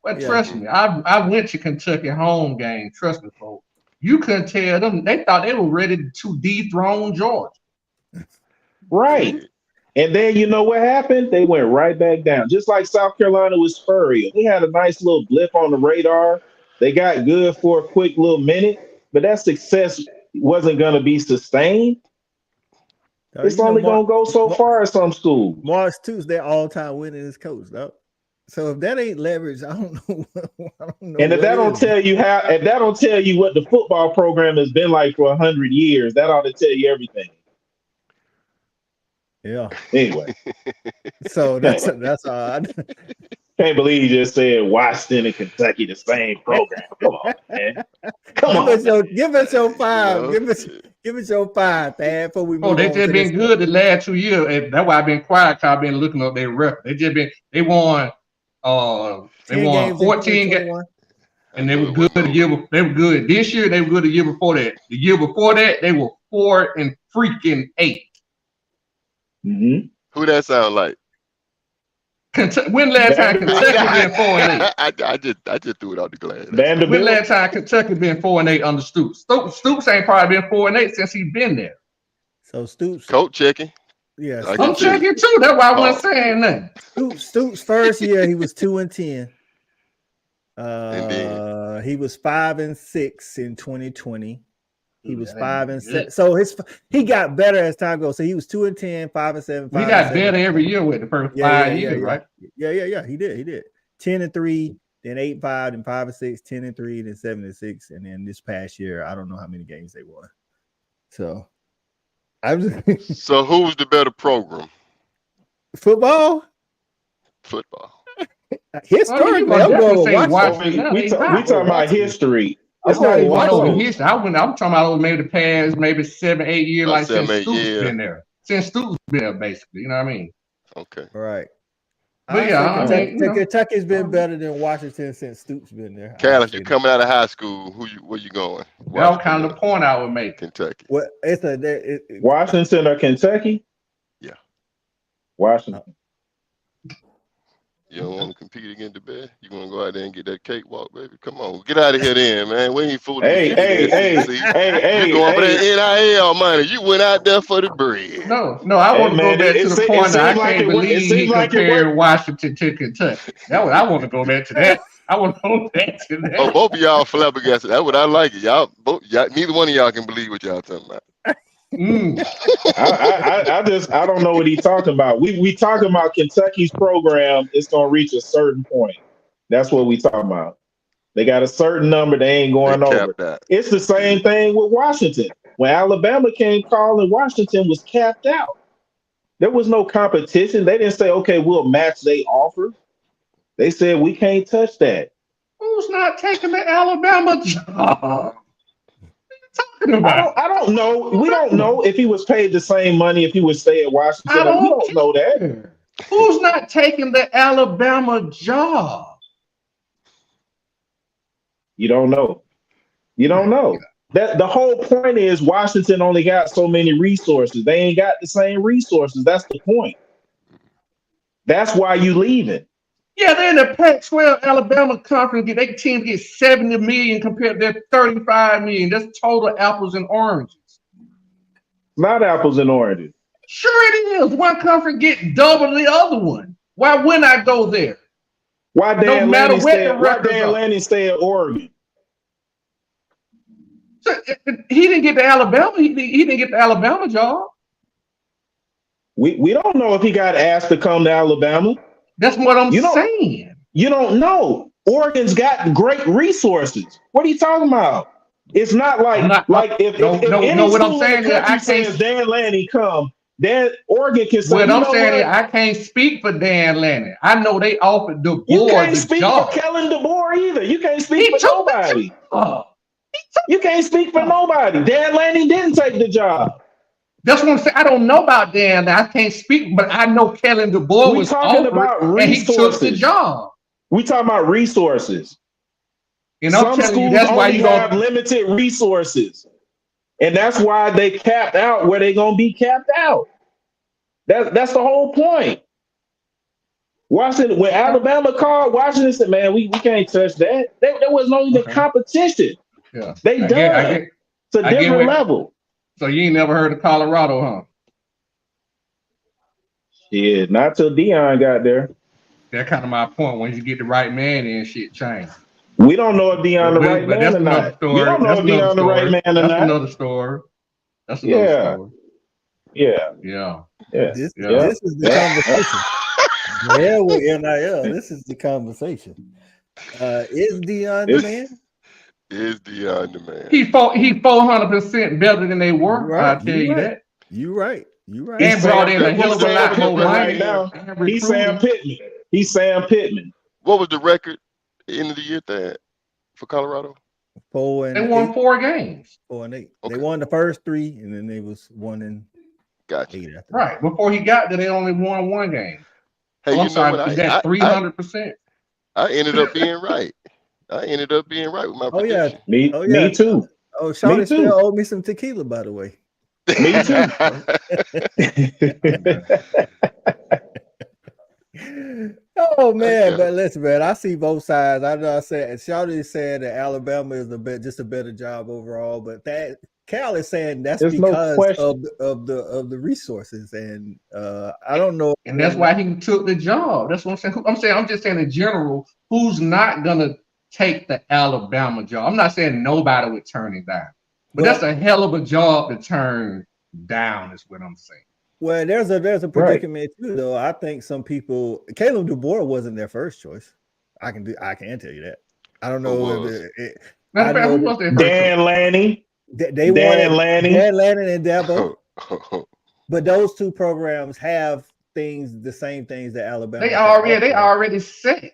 Well, trust me, I went to Kentucky home game. Trust me, folks. You couldn't tell them. They thought they were ready to dethrone Georgia. Right. And then you know what happened? They went right back down. Just like South Carolina with Spurrier. They had a nice little blip on the radar. They got good for a quick little minute, but that success wasn't going to be sustained. It's only going to go so far at some schools. Mark Stoops, their all-time winningest coach, though. So if that ain't leverage, I don't know. I don't know. And if that don't tell you what the football program has been like for 100 years, that ought to tell you everything. Yeah. Anyway. So that's odd. Can't believe you just said Washington and Kentucky the same program. Come on, man. Come on. Give us your 5. Give us your 5, Thad, before we move on. They just been good the last 2 years. And that's why I've been quiet, because I've been looking up their record. They won 14 games. And they were good the year before. They were good this year. They were good the year before that. The year before that, they were 4-8. Mm-hmm. Who that sound like? When last time Kentucky been 4-8? I just threw it out the glass. When last time Kentucky been 4-8 under Stoops? Stoops ain't probably been 4-8 since he's been there. So Stoops, coach checking. Yeah, I'm checking too. That's why I wasn't saying nothing. Stoops' first year he was 2-10. And he was 5-6 in 2020. He was 5-7. So he got better as time goes. So he was 2-10, 5-7. We got better every year with the first 5 years, right? Yeah. He did. 10-3, then 8-5, then 5-6, 10-3, then 7-6, and then this past year, I don't know how many games they won. So So who's the better program? Football. History. We talking about history. It's not even over history. I'm talking about maybe the past 7-8 years, like since Stoops been there. Since Stoops been there, basically. You know what I mean? Okay. Right. But yeah, Kentucky's been better than Washington since Stoops been there. Callis, you coming out of high school? Where you going? That was kind of the point I would make. Kentucky. Well, Washington or Kentucky? Yeah. Washington. You don't want to compete against the best? You want to go out there and get that cakewalk, baby? Come on, get out of here then, man. We ain't fooling. Hey. You going for that NIL money? You went out there for the bread. No, I want to go back to the point that I can't believe he compared Washington to Kentucky. I want to go back to that. I want to go back to that. Oh, both of y'all flabbergasted. That's what I like it. Y'all, neither one of y'all can believe what y'all talking about. I don't know what he's talking about. We talking about Kentucky's program. It's gonna reach a certain point. That's what we talking about. They got a certain number they ain't going over. That. It's the same thing with Washington. When Alabama came calling, Washington was capped out. There was no competition. They didn't say, okay, we'll match they offer. They said we can't touch that. Who's not taking the Alabama job? I don't know. We don't know if he was paid the same money if he would stay at Washington. We don't know that. Who's not taking the Alabama job? You don't know. You don't know. That the whole point is Washington only got so many resources. They ain't got the same resources. That's the point. That's why you leaving. Yeah, they're in the Pac-12 Alabama conference. Their team get $70 million compared to their $35 million. That's total apples and oranges. Not apples and oranges. Sure it is. One conference get double the other one. Why wouldn't I go there? Why Dan Lanning stay at Oregon? So, he didn't get to Alabama. He didn't get the Alabama job. We don't know if he got asked to come to Alabama. That's what I'm saying. You don't know. Oregon's got great resources. What are you talking about? It's not like if any what school I'm saying in the country says Dan Lanning come, then Oregon can say. What I'm saying is I can't speak for Dan Lanning. I know they offered DeBoer You can't the speak job. for Kellen DeBoer either. You can't speak for nobody. You can't speak for nobody. Dan Lanning didn't take the job. That's what I'm saying. I don't know about Dan. I can't speak, but I know Kellen DeBoer was talking about resources. And he took the job. We talking about resources. And I'm Some schools that's why only you have limited resources, and that's why they capped out where they're gonna be capped out. That's the whole point. Washington, when Alabama called, Washington said, "Man, we can't touch that." There was no even competition. Yeah, they done. It's a different level. So you ain't never heard of Colorado, huh? Yeah, not till Dion got there. That's kind of my point. When you get the right man in, shit change. We don't know if Dion the right man or not. We don't know if Dion the right man or not. That's another story. That's another story. Yeah. This is the conversation. Yeah, with NIL, this is the conversation. Is Deion the man? Is Deion the man? He 400% better than they were. I'll tell you that. You're right. And brought in a hell of a lot more money right now. He's Sam Pittman. He's Sam Pittman. What was the record end of the year for Colorado? 4-8. They won 4 games. 4-8. Okay. They won the first 3, and then they was 1-8. Right. Before he got there, they only won 1 game. Hey, I'm sorry, that's 300%. I ended up being right. With my prediction. Me too. Oh, Shawty still owed me some tequila, by the way. Me too. Oh man, but listen, man, I see both sides. I know I said Shawty said that Alabama is just a better job overall, but that Cal is saying that's because of the resources, and I don't know. And that's why he took the job. That's what I'm saying. I'm just saying in general, who's not gonna take the Alabama job? I'm not saying nobody would turn it down, but that's a hell of a job to turn down, is what I'm saying. Well, there's a predicament too, though. I think some people, Caleb DeBoer wasn't their first choice. I can tell you that. I don't know if Dan Lanning. They wanted Dan Lanning and Dabo, but those 2 programs have the same things that Alabama. They already set.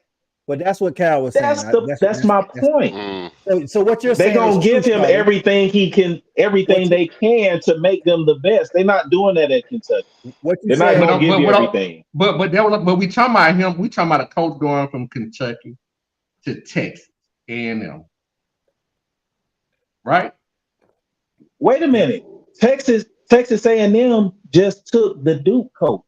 But that's what Cal was saying. That's my point. So what you're saying? They're gonna give him everything they can to make them the best. They're not doing that at Kentucky. They're not gonna give you everything. But we talking about him. We talking about a coach going from Kentucky to Texas A&M, right? Wait a minute. Texas A&M just took the Duke coach.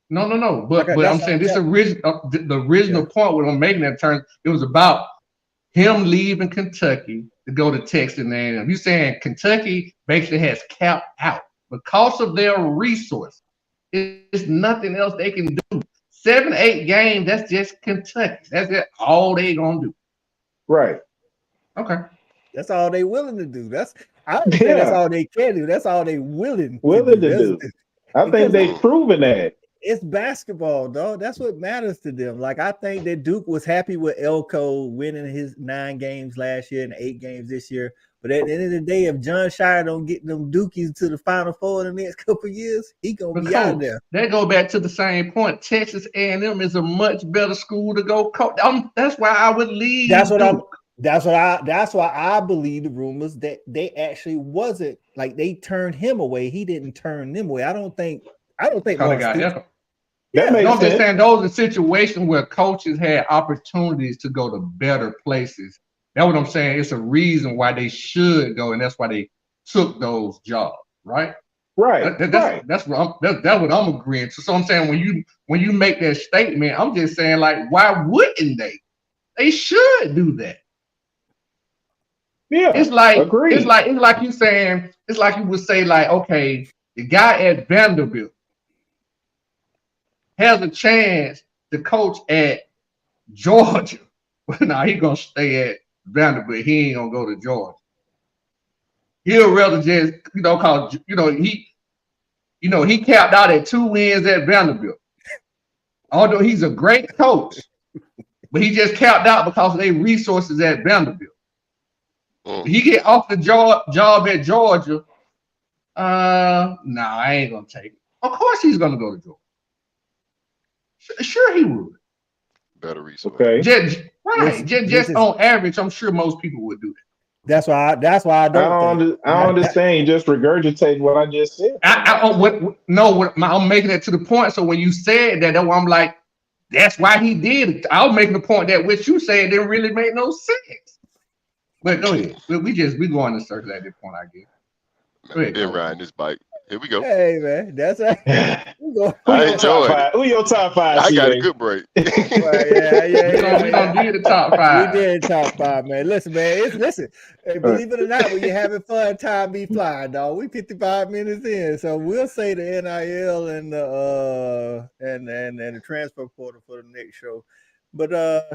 No. But I'm saying this the original point when I'm making that turn, it was about him leaving Kentucky to go to Texas A&M. You saying Kentucky basically has capped out because of their resources. It's nothing else they can do. 7-8 games, that's just Kentucky. That's it. All they gonna do. Right. Okay. That's all they willing to do. That's all they can do. That's all they willing to do. I think they've proven that. It's basketball, dog. That's what matters to them. Like, I think that Duke was happy with Elko winning his 9 games last year and 8 games this year. But at the end of the day, if John Shire don't get them Dukies to the Final Four in the next couple of years, he gonna be out of there. That go back to the same point. Texas A&M is a much better school to go coach. That's why I would leave. That's why I believe the rumors that they actually wasn't like they turned him away. He didn't turn them away. I don't think. I'm just saying those are situations where coaches had opportunities to go to better places. That's what I'm saying. It's a reason why they should go, and that's why they took those jobs, right? Right. That's what I'm agreeing to. So I'm saying when you make that statement, I'm just saying, like, why wouldn't they? They should do that. Yeah, it's like agreed. It's like you saying, it's like you would say, like, okay, the guy at Vanderbilt has a chance to coach at Georgia. But now he's gonna stay at Vanderbilt. He ain't gonna go to Georgia. He'll rather just, cause he capped out at 2 wins at Vanderbilt. Although he's a great coach, but he just capped out because of their resources at Vanderbilt. He get off the job at Georgia. I ain't gonna take it. Of course he's gonna go to Georgia. Sure he would. Better resource. Okay. Just on average, I'm sure most people would do that. That's why I don't understand. You just regurgitate what I just said. I'm making it to the point. So when you said that, I'm like, that's why he did it. I was making the point that what you said didn't really make no sense. But go ahead. We going in circle at this point, I guess. Go ahead. Been riding this bike. Here we go. Hey man, that's right. I enjoyed it. Who your top 5? I got a good break. We did the top 5. We did top 5, man. Listen, man. Hey, believe it or not, when you're having fun, time be flying, dog. We 55 minutes in, so we'll say the NIL and the transfer portal for the next show. But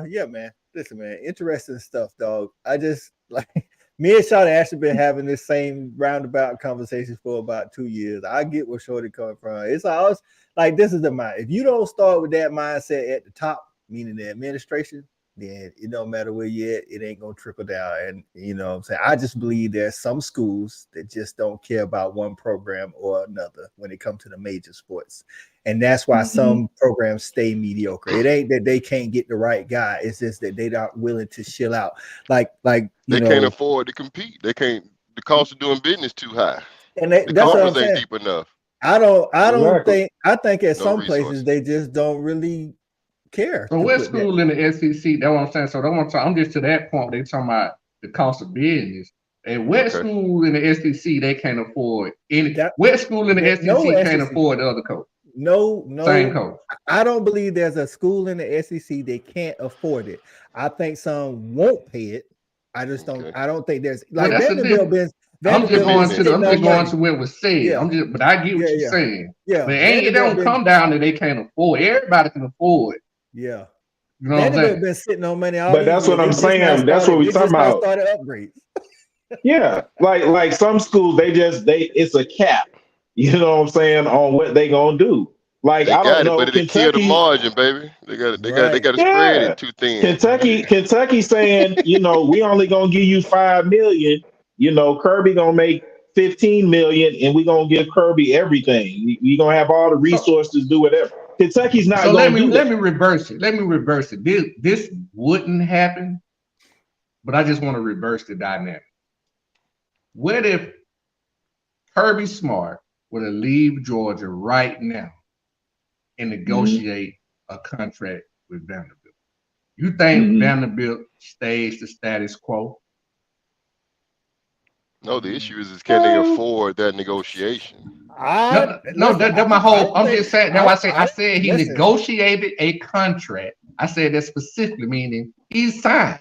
yeah, man. Listen, man. Interesting stuff, dog. I just like Me and Shorty actually been having this same roundabout conversation for about 2 years. I get where Shorty coming from. It's always like this is the mind. If you don't start with that mindset at the top, meaning the administration, then it don't matter where you're at, it ain't gonna trickle down. And you know what I'm saying? I just believe there's some schools that just don't care about one program or another when it comes to the major sports. And that's why some programs stay mediocre. It ain't that they can't get the right guy, it's just that they aren't willing to shill out. Like they can't afford to compete. They can't, the cost of doing business too high. And the coffers ain't deep enough. I don't Exactly. think at No some resources. places they just don't really care. So what school in the SEC? That's what I'm saying. So I'm just to that point. They talking about the cost of business. And what school in the SEC they can't afford any? What school in the SEC can't afford the other coach? No, Same coach. I don't believe there's a school in the SEC that can't afford it. I think some won't pay it. I just don't. I don't think there's like Vanderbilt been. I'm just going to what was said. Yeah. But I get what you're saying. Yeah, but it don't come down that they can't afford. Everybody can afford. Yeah, you know what I'm saying? Been sitting on money all but that's what I'm saying. That's what we talking about. Started upgrades. Yeah, like some schools, it's a cap. You know what I'm saying on what they gonna do. Like They I got don't know, but they kill the margin, baby. They got to spread it too thin. Kentucky saying, we only gonna give you $5 million. Kirby gonna make $15 million, and we gonna give Kirby everything. We gonna have all the resources to do whatever. Kentucky's not. So let me reverse it. This wouldn't happen, but I just want to reverse the dynamic. What if Kirby Smart were to leave Georgia right now and negotiate a contract with Vanderbilt? You think Vanderbilt stays the status quo? No, the issue is can they afford that negotiation? No, that's my whole. I'm just saying. That's why I said he negotiated a contract. I said that specifically, meaning he's signed.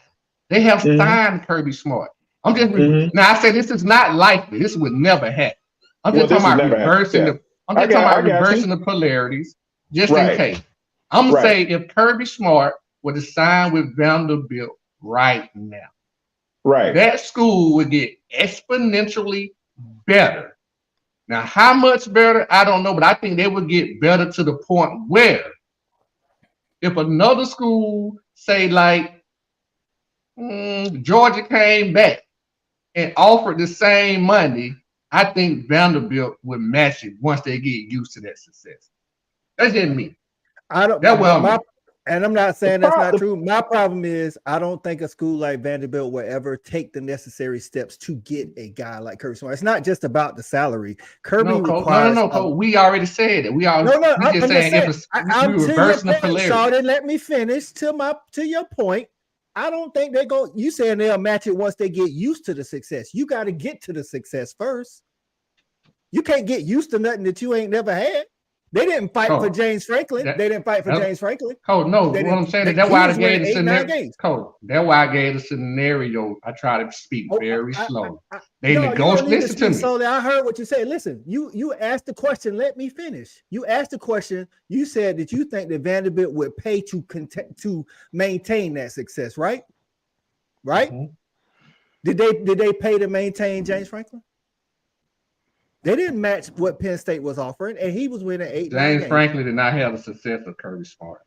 They have signed Kirby Smart. I'm just now. I say this is not likely. This would never happen. I'm just talking about reversing the. I'm just talking about reversing the polarities, just in case. I'm gonna say if Kirby Smart were to sign with Vanderbilt right now, that school would get exponentially better. Now, how much better? I don't know, but I think they would get better to the point where if another school, say like Georgia came back and offered the same money, I think Vanderbilt would match it once they get used to that success. That's just me. And I'm not saying that's not true. My problem is I don't think a school like Vanderbilt will ever take the necessary steps to get a guy like Kirby Smart. It's not just about the salary. Kirby requires. No. We already said it. I'm just saying I'm reversing the polarity. Let me finish to your point. I don't think they go. You saying they'll match it once they get used to the success. You got to get to the success first. You can't get used to nothing that you ain't never had. They didn't fight for James Franklin. James Franklin. No. What I'm saying is that's why I gave the scenario. That's why I gave the scenario. I try to speak very slow. Listen to me. So I heard what you said. Listen, you asked the question. Let me finish. You asked the question. You said that you think that Vanderbilt would pay to maintain that success, right? Right? Mm-hmm. Did they pay to maintain James Franklin? They didn't match what Penn State was offering, and he was winning 8 games. James Franklin did not have the success of Kirby Smart.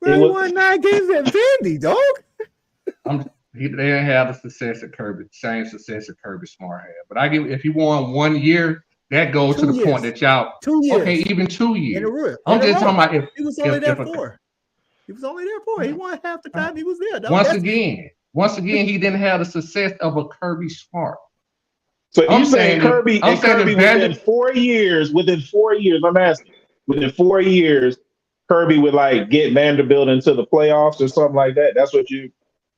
He won 9 games at Vandy, dog. They didn't have the success that same success that Kirby Smart had. But if he won 1 year, that goes to the point that y'all 2 years. Okay, even 2 years. In a row. I'm just talking about if he was only there 4. He was only there 4. He won half the time he was there. Once again, he didn't have the success of a Kirby Smart. So you saying Kirby within 4 years, I'm asking, within 4 years, Kirby would like get Vanderbilt into the playoffs or something like that? That's what you're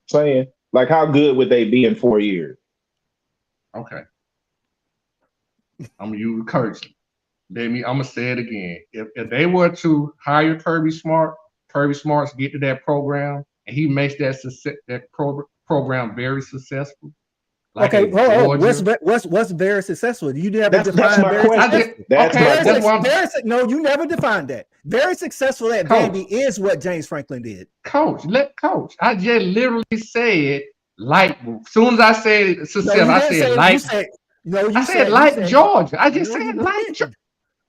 saying? Like how good would they be in 4 years? Okay. I'm gonna use encouragement. I'm gonna say it again. If they were to hire Kirby Smart's get to that program, and he makes that program very successful. Like okay, hold on. What's very successful? You never define very successful. No, you never defined that. Very successful at Vandy is what James Franklin did. Coach. I just literally said Like, as soon as I said success, I said like. I said like Georgia. I just said like Georgia.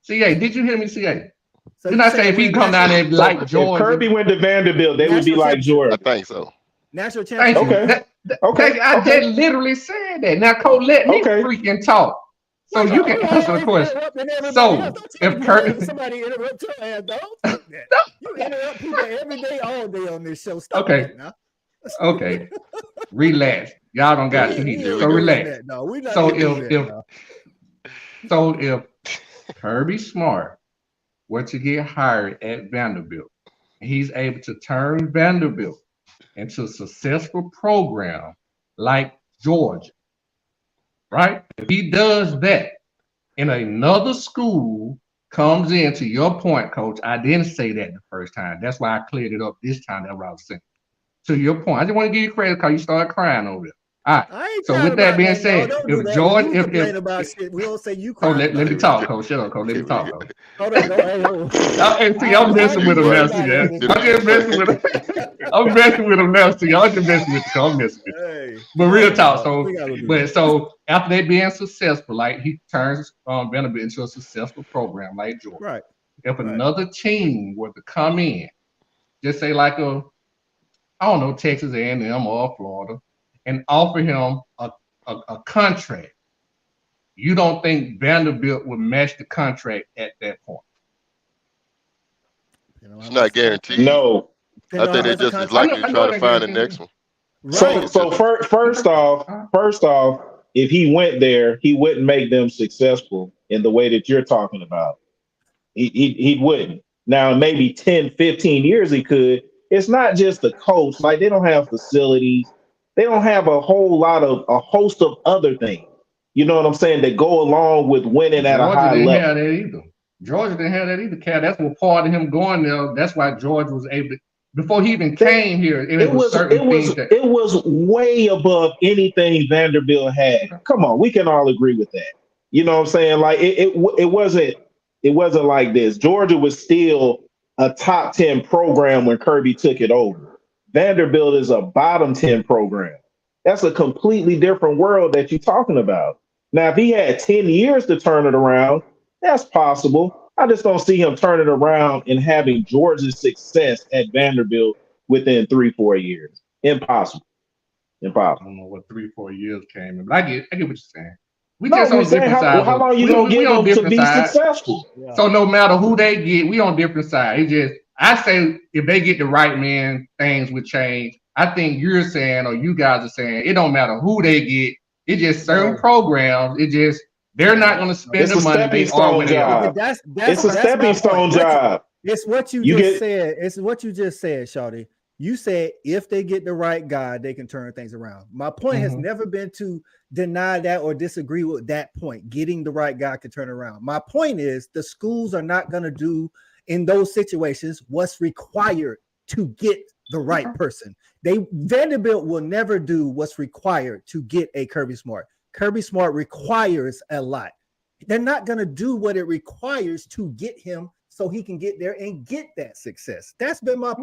CA, did you hear me, CA? So Didn't I say if he come down there like Georgia? If Kirby went to Vanderbilt, they would be like Georgia. I think so. National championship. Okay. I just literally said that. Now, Cole, let me freaking talk. So you can answer the question. So if Kirby, somebody interrupt your ass, dog. You interrupt people every day, all day on this show. Stop okay. Now. Okay. Relax. Y'all don't got to heat. So relax. So if Kirby Smart were to get hired at Vanderbilt, he's able to turn Vanderbilt into a successful program like Georgia, right? If he does that, and another school comes in, to your point, Coach, I didn't say that the first time. That's why I cleared it up this time. That's what I was saying. To your point, I just want to give you credit because you started crying over it. All right. So with that being said, if George, we don't say you cry. Let me talk, Coach. Shut up, Coach. Let me talk, Coach. Hold on. I'm messing with him now, yeah. I'm just messing with him. I'm messing with him now, see. I'm just messing with you. I'm messing with you. But real talk. So after they being successful, like he turns Vanderbilt into a successful program like Georgia. Right. If another team were to come in, just say like Texas A&M or Florida, and offer him a contract, you don't think Vanderbilt would match the contract at that point? It's not guaranteed. No. I think they're just as likely to try to find the next one. Right. So first off, if he went there, he wouldn't make them successful in the way that you're talking about. He wouldn't. Now, maybe 10, 15 years he could. It's not just the coach. Like, they don't have facilities. They don't have a host of other things. You know what I'm saying? That go along with winning at a high level. Have that either. Georgia didn't have that either, Cal. That's what part of him going there. That's why Georgia was able to, before he even came here, it was way above anything Vanderbilt had. Come on, we can all agree with that. You know what I'm saying? Like it wasn't like this. Georgia was still a top 10 program when Kirby took it over. Vanderbilt is a bottom 10 program. That's a completely different world that you're talking about. Now, if he had 10 years to turn it around, that's possible. I just don't see him turning around and having Georgia's success at Vanderbilt within 3-4 years. Impossible. I don't know what 3-4 years came in, but I get what you're saying. We just on different sides. How long you gonna give them to be successful? Yeah. So no matter who they get, we on different sides. It's just, I say if they get the right man, things would change. I think you're saying, or you guys are saying, it don't matter who they get. It's just certain programs. It just, they're not going to spend the money. It's a stepping stone job. It's what you just said. It's what you just said, Shawty. You said if they get the right guy, they can turn things around. My point has never been to deny that or disagree with that point. Getting the right guy can turn around. My point is the schools are not going to do in those situations what's required to get the right person. Vanderbilt will never do what's required to get a Kirby Smart. Kirby Smart requires a lot. They're not going to do what it requires to get him so he can get there and get that success. That's been my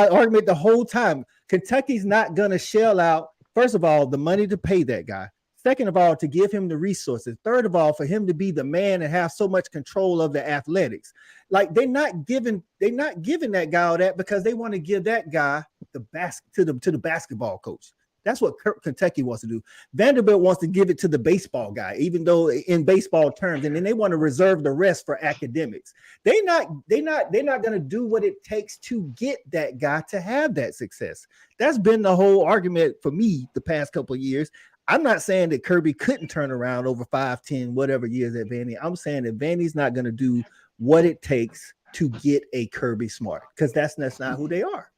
argument the whole time. Kentucky's not going to shell out, first of all, the money to pay that guy. Second of all, to give him the resources. Third of all, for him to be the man and have so much control of the athletics. Like they're not giving that guy all that because they want to give that guy to the basketball coach. That's what Kentucky wants to do. Vanderbilt wants to give it to the baseball guy, even though in baseball terms, and then they want to reserve the rest for academics. They're not going to do what it takes to get that guy to have that success. That's been the whole argument for me the past couple of years. I'm not saying that Kirby couldn't turn around over 5, 10, whatever years at Vandy. I'm saying that Vandy's not going to do what it takes to get a Kirby Smart because that's not who they are.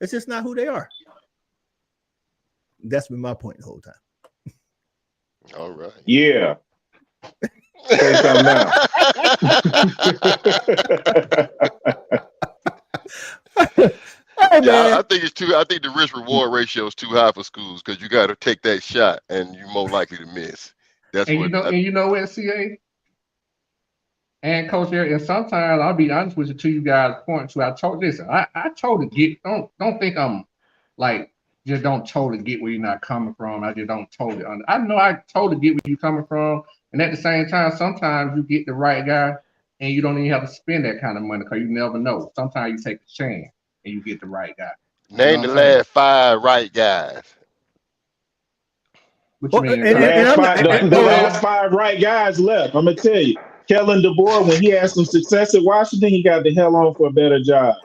It's just not who they are. That's been my point the whole time. All right. Yeah. Say something now. I think it's too. I think the risk reward ratio is too high for schools because you got to take that shot and you're more likely to miss. That's and what. You know what, CA and Coach Erik, and sometimes I'll be honest with you guys. Point to I told this. I told to get. Don't think I'm like just don't totally get where you're not coming from. I just don't totally I know I totally get where you're coming from. And at the same time, sometimes you get the right guy and you don't even have to spend that kind of money because you never know. Sometimes you take a chance and you get the right guy. Name the last 5 right guys. What you mean? The last 5 right guys left. I'm gonna tell you. Kellen DeBoer, when he had some success at Washington, he got the hell on for a better job.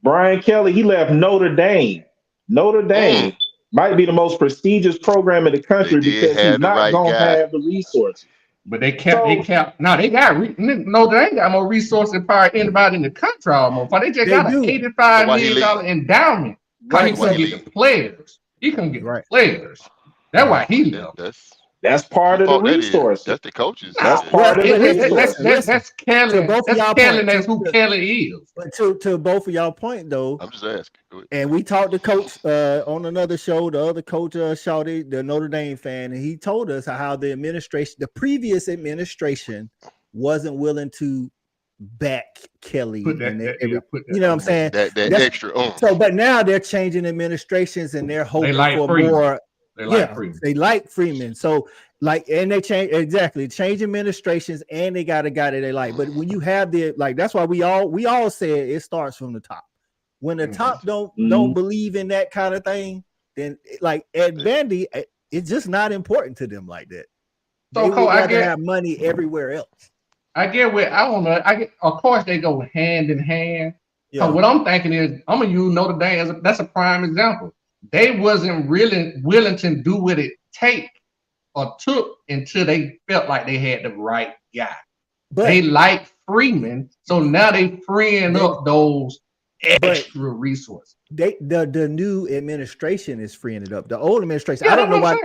Brian Kelly, he left Notre Dame. Notre Dame might be the most prestigious program in the country because he's not going to have the resources. But they kept. No, they got Notre Dame got more resources than probably anybody in the country almost. But they just got an $85 million endowment. Right, he couldn't get the players. He couldn't get the players. That's why he left. That's part of the resource. That's the coaches. That's part of the resource. That's Kelly. That's Kelly. That's who Kelly is. But to both of y'all point though, I'm just asking. And we talked to Coach on another show. The other coach, Shawty, the Notre Dame fan, and he told us how the previous administration, wasn't willing to back Kelly. You know what I'm saying? That extra. So, but now they're changing administrations and they're hoping for more. They like Freeman. So, and they change administrations, and they got a guy that they like. But when you have that's why we all said it starts from the top. When the top don't believe in that kind of thing, then like Ed Vandy, it's just not important to them like that. So they would rather have money everywhere else. I get what I don't know. Of course they go hand in hand. Yeah. So what I'm thinking is I'm gonna use Notre Dame that's a prime example. They wasn't really willing to do what it took until they felt like they had the right guy. But they like Freeman, so now they freeing up those extra resources. The new administration is freeing it up. The old administration, I don't know why.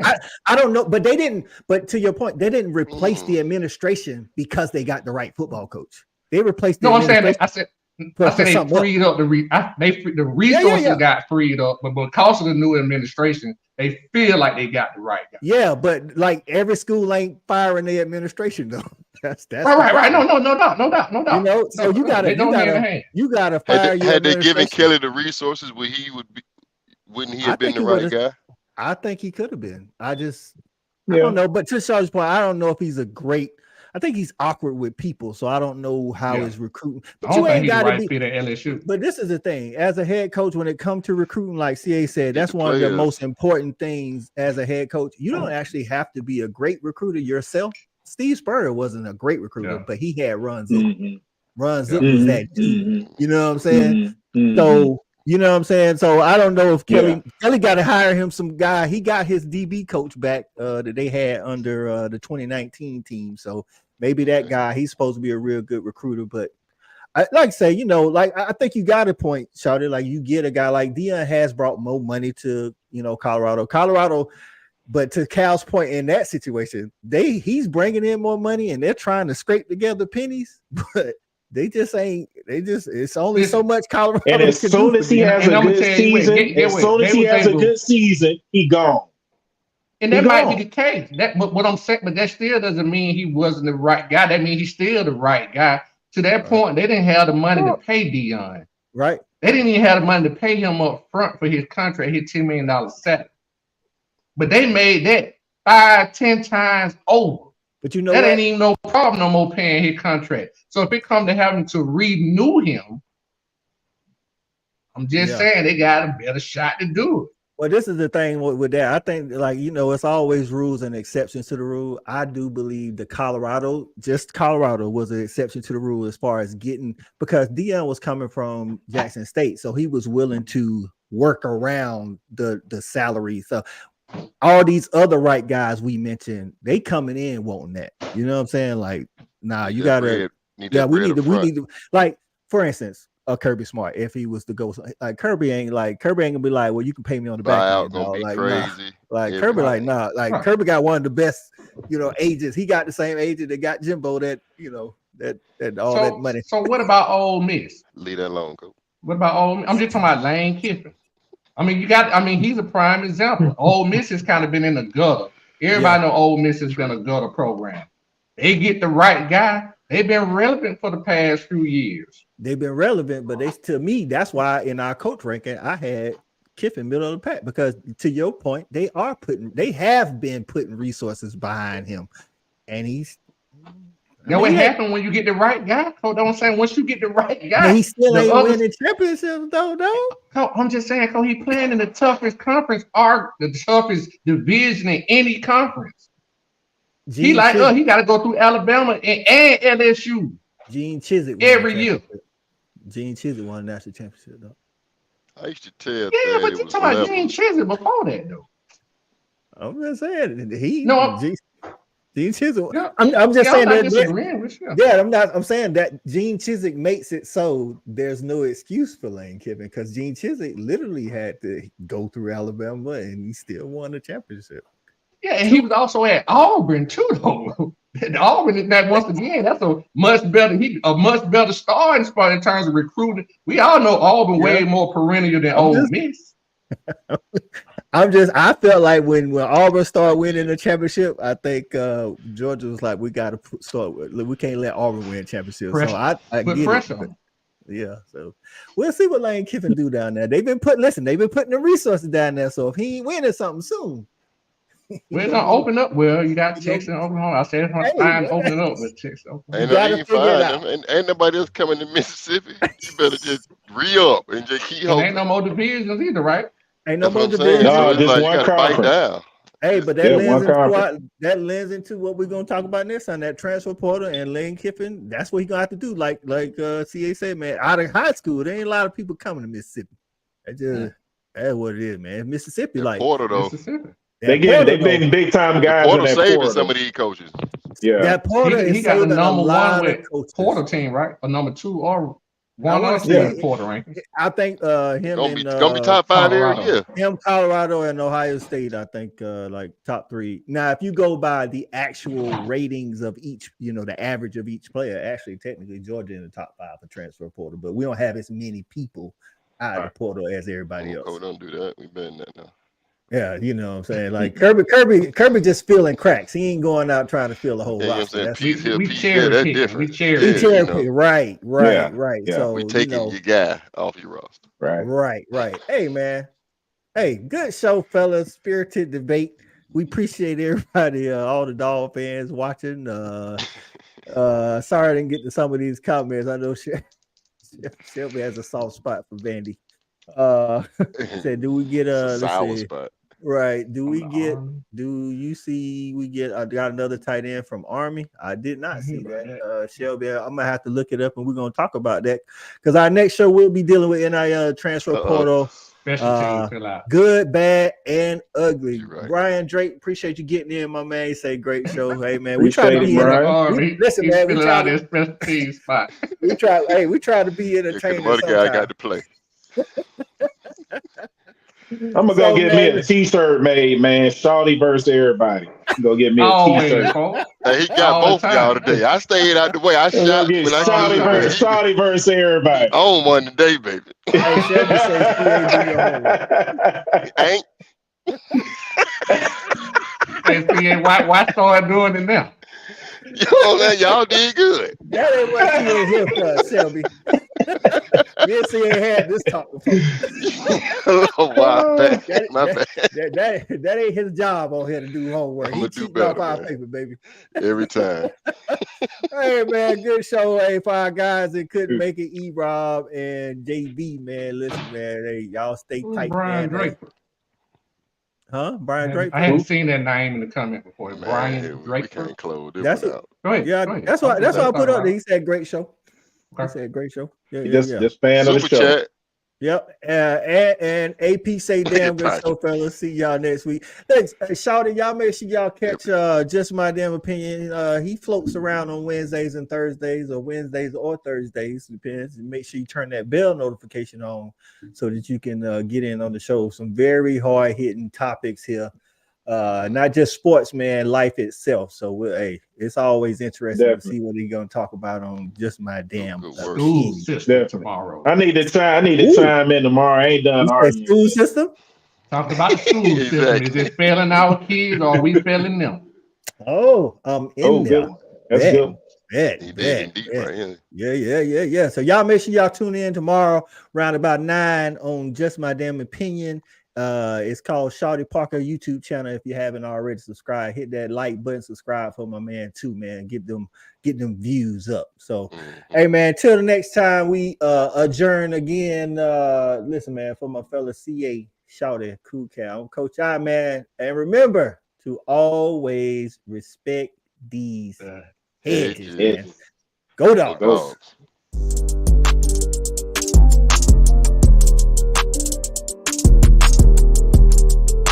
I don't know, but they didn't. But to your point, they didn't replace the administration because they got the right football coach. They replaced. I'm saying. I said they freed up the resources got freed up, but because of the new administration, they feel like they got the right guy. Yeah, but like every school ain't firing their administration though. That's right. No doubt. You know, so you gotta fire. Had they given Kelly the resources, wouldn't he have been the right guy? I think he could have been. I don't know. But to Charles' point, I don't know if he's I think he's awkward with people, so I don't know how his recruiting. But you ain't got to be at LSU. But this is the thing: as a head coach, when it comes to recruiting, like CA said, that's one of the most important things as a head coach. You don't actually have to be a great recruiter yourself. Steve Spurrier wasn't a great recruiter, but he had runs. Runs up was that dude. You know what I'm saying? So you know what I'm saying. So I don't know if Kelly got to hire him some guy. He got his DB coach back that they had under the 2019 team. So maybe that guy, he's supposed to be a real good recruiter. But I like to say, I think you got a point, Shawty. Like you get a guy like Deion has brought more money to Colorado. But to Cal's point in that situation, he's bringing in more money and they're trying to scrape together pennies, but it's only so much Colorado. And as soon as he has a good season, he gone. And that might be the case. But what I'm saying, but that still doesn't mean he wasn't the right guy. That means he's still the right guy. To that point, they didn't have the money to pay Deion. Right. They didn't even have the money to pay him up front for his contract, his $10 million salary. But they made that 5-10 times over. But that ain't even no problem no more paying his contract. So if it come to having to renew him, I'm just saying they got a better shot to do it. Well, this is the thing with that. I think, it's always rules and exceptions to the rule. I do believe Colorado was an exception to the rule as far as because Deion was coming from Jackson State, so he was willing to work around the salary. So all these other right guys we mentioned, they coming in wanting that. You know what I'm saying? Like, nah, you gotta. We need to. Like, for instance, Kirby Smart. If he was to go, like Kirby ain't gonna be like, well, you can pay me on the back end. Gonna be crazy. Nah. Like Kirby, Kirby got one of the best, agents. He got the same agent that got Jimbo that that money. So what about Ole Miss? Leave that alone, coach. What about Ole Miss? I'm just talking about Lane Kiffin. He's a prime example. Ole Miss has kind of been in the gutter. Everybody know Ole Miss has been a gutter program. They get the right guy. They've been relevant for the past few years. They've been relevant, but to me, that's why in our coach ranking, I had Kiffin middle of the pack because to your point, they have been putting resources behind him, and he's. What happened when you get the right guy? Hold on, I'm saying once you get the right guy, he still ain't winning championships though. I'm just saying, because he playing in the toughest conference, the toughest division in any conference. He got to go through Alabama and LSU. Gene Chizik every year. Gene Chizik won a national championship though. I used to tell. Yeah, but you talking about Gene Chizik before that though. I'm just saying Gene Chizik. Yeah, I'm just saying that. I'm saying that Gene Chizik makes it so there's no excuse for Lane Kiffin because Gene Chizik literally had to go through Alabama and he still won the championship. Yeah, and he was also at Auburn too, though. Auburn, that once again, that's a much better starting spot in terms of recruiting. We all know Auburn way more perennial than Ole Miss. I felt like when Auburn started winning the championship, I think Georgia was like, we got to start. We can't let Auburn win championship. Pressure. So I put get pressure it. on. Yeah, so we'll see what Lane Kiffin do down there. They've been putting the resources down there. So if he ain't winning something soon, we're gonna open up. Well, you got Texas and Oklahoma. I said it's fine opening up with Texas. Ain't nobody else coming to Mississippi. You better just re-up and just keep hoping. Ain't no more divisions either, right? Ain't no more divisions. No, just one conference. Hey, but that lends into what we're gonna talk about next time. That transfer portal and Lane Kiffin. That's what he's gonna have to do. Like CA said, man. Out of high school, there ain't a lot of people coming to Mississippi. That's what it is, man. Mississippi, like portal though. Mississippi. They been big time guys. Porter saving some of these coaches. Yeah, that Porter he got the number one with coaches. Porter team, right? Or number 2 or one Porter rank. I think him gonna be top 5 every year. Him, Colorado, and Ohio State. I think like top 3. Now, if you go by the actual ratings of each, the average of each player, actually, technically, Georgia in the top 5 for transfer portal, but we don't have as many people out of the portal as everybody else. Oh, don't do that. We been that now. Yeah, you know what I'm saying? Like Kirby just filling cracks. He ain't going out trying to fill the whole roster. We cherry pick. Right. Yeah. So we taking your guy off your roster. Right. Hey, man. Hey, good show, fellas. Spirited debate. We appreciate everybody, all the Dog fans watching. Sorry I didn't get to some of these comments. I know Shelby has a soft spot for Vandy. Said, do we get a sour spot? Right. Do you see we get I got another tight end from Army? I did not see that. Shelby, I'm gonna have to look it up and we're gonna talk about that because our next show we'll be dealing with NIL transfer portal. Good, bad, and ugly. Right. Brian Drake, appreciate you getting in, my man. You say great show. Hey man, we try to be listen, man. We try to special team spot. We try to be entertaining. The other guy got to play. I'm gonna go get me a t-shirt made, man. Shawty versus everybody. Go get me a t-shirt. Hey, he got both of y'all today. I stayed out the way. I shot. Shawty versus everybody. I own one today, baby. Hey, Shelby says ain't. Why start doing it now? Yo, man, y'all did good. That ain't what you in here for, Shelby. Yes, he ain't had this talk before. Oh, wow, my bad. That ain't his job on here to do homework. He cheating off our paper, baby. Every time. Hey, man, good show. Hey, for our guys that couldn't make it, E-Rob and JB, man. Listen, man, hey, y'all stay tight. Brian Drake. Huh? Brian Drake. I haven't seen that name in the comment before. Man, Brian Drake. We can't close this out. Go ahead. Yeah, that's why I put up there. He said great show. He said great show. Just fan of the show. Chat. Yep. And AP say damn good show, fellas. See y'all next week. Thanks. Shouty, y'all make sure y'all catch Just My Damn Opinion. He floats around on Wednesdays and Thursdays or Thursdays. Depends. And make sure you turn that bell notification on so that you can get in on the show. Some very hard-hitting topics here. Not just sports, man, life itself. So it's always interesting to see what he's gonna talk about on Just My Damn School System tomorrow. I need to chime in tomorrow. I ain't done arguing. School system? Talk about the school system. Is it failing our kids or are we failing them? Oh, in there. Good. That's good. He digging deep right here. Yeah. So y'all make sure y'all tune in tomorrow around about 9 on Just My Damn Opinion. It's called Shawty Parker YouTube channel. If you haven't already subscribed, hit that like button, subscribe for my man too, man. Get them views up. So hey man, till the next time we adjourn again. Listen, man, for my fellow CA Shawty Cool Cat, I'm Coach I, man. And remember to always respect these hedges, man. Go Dogs.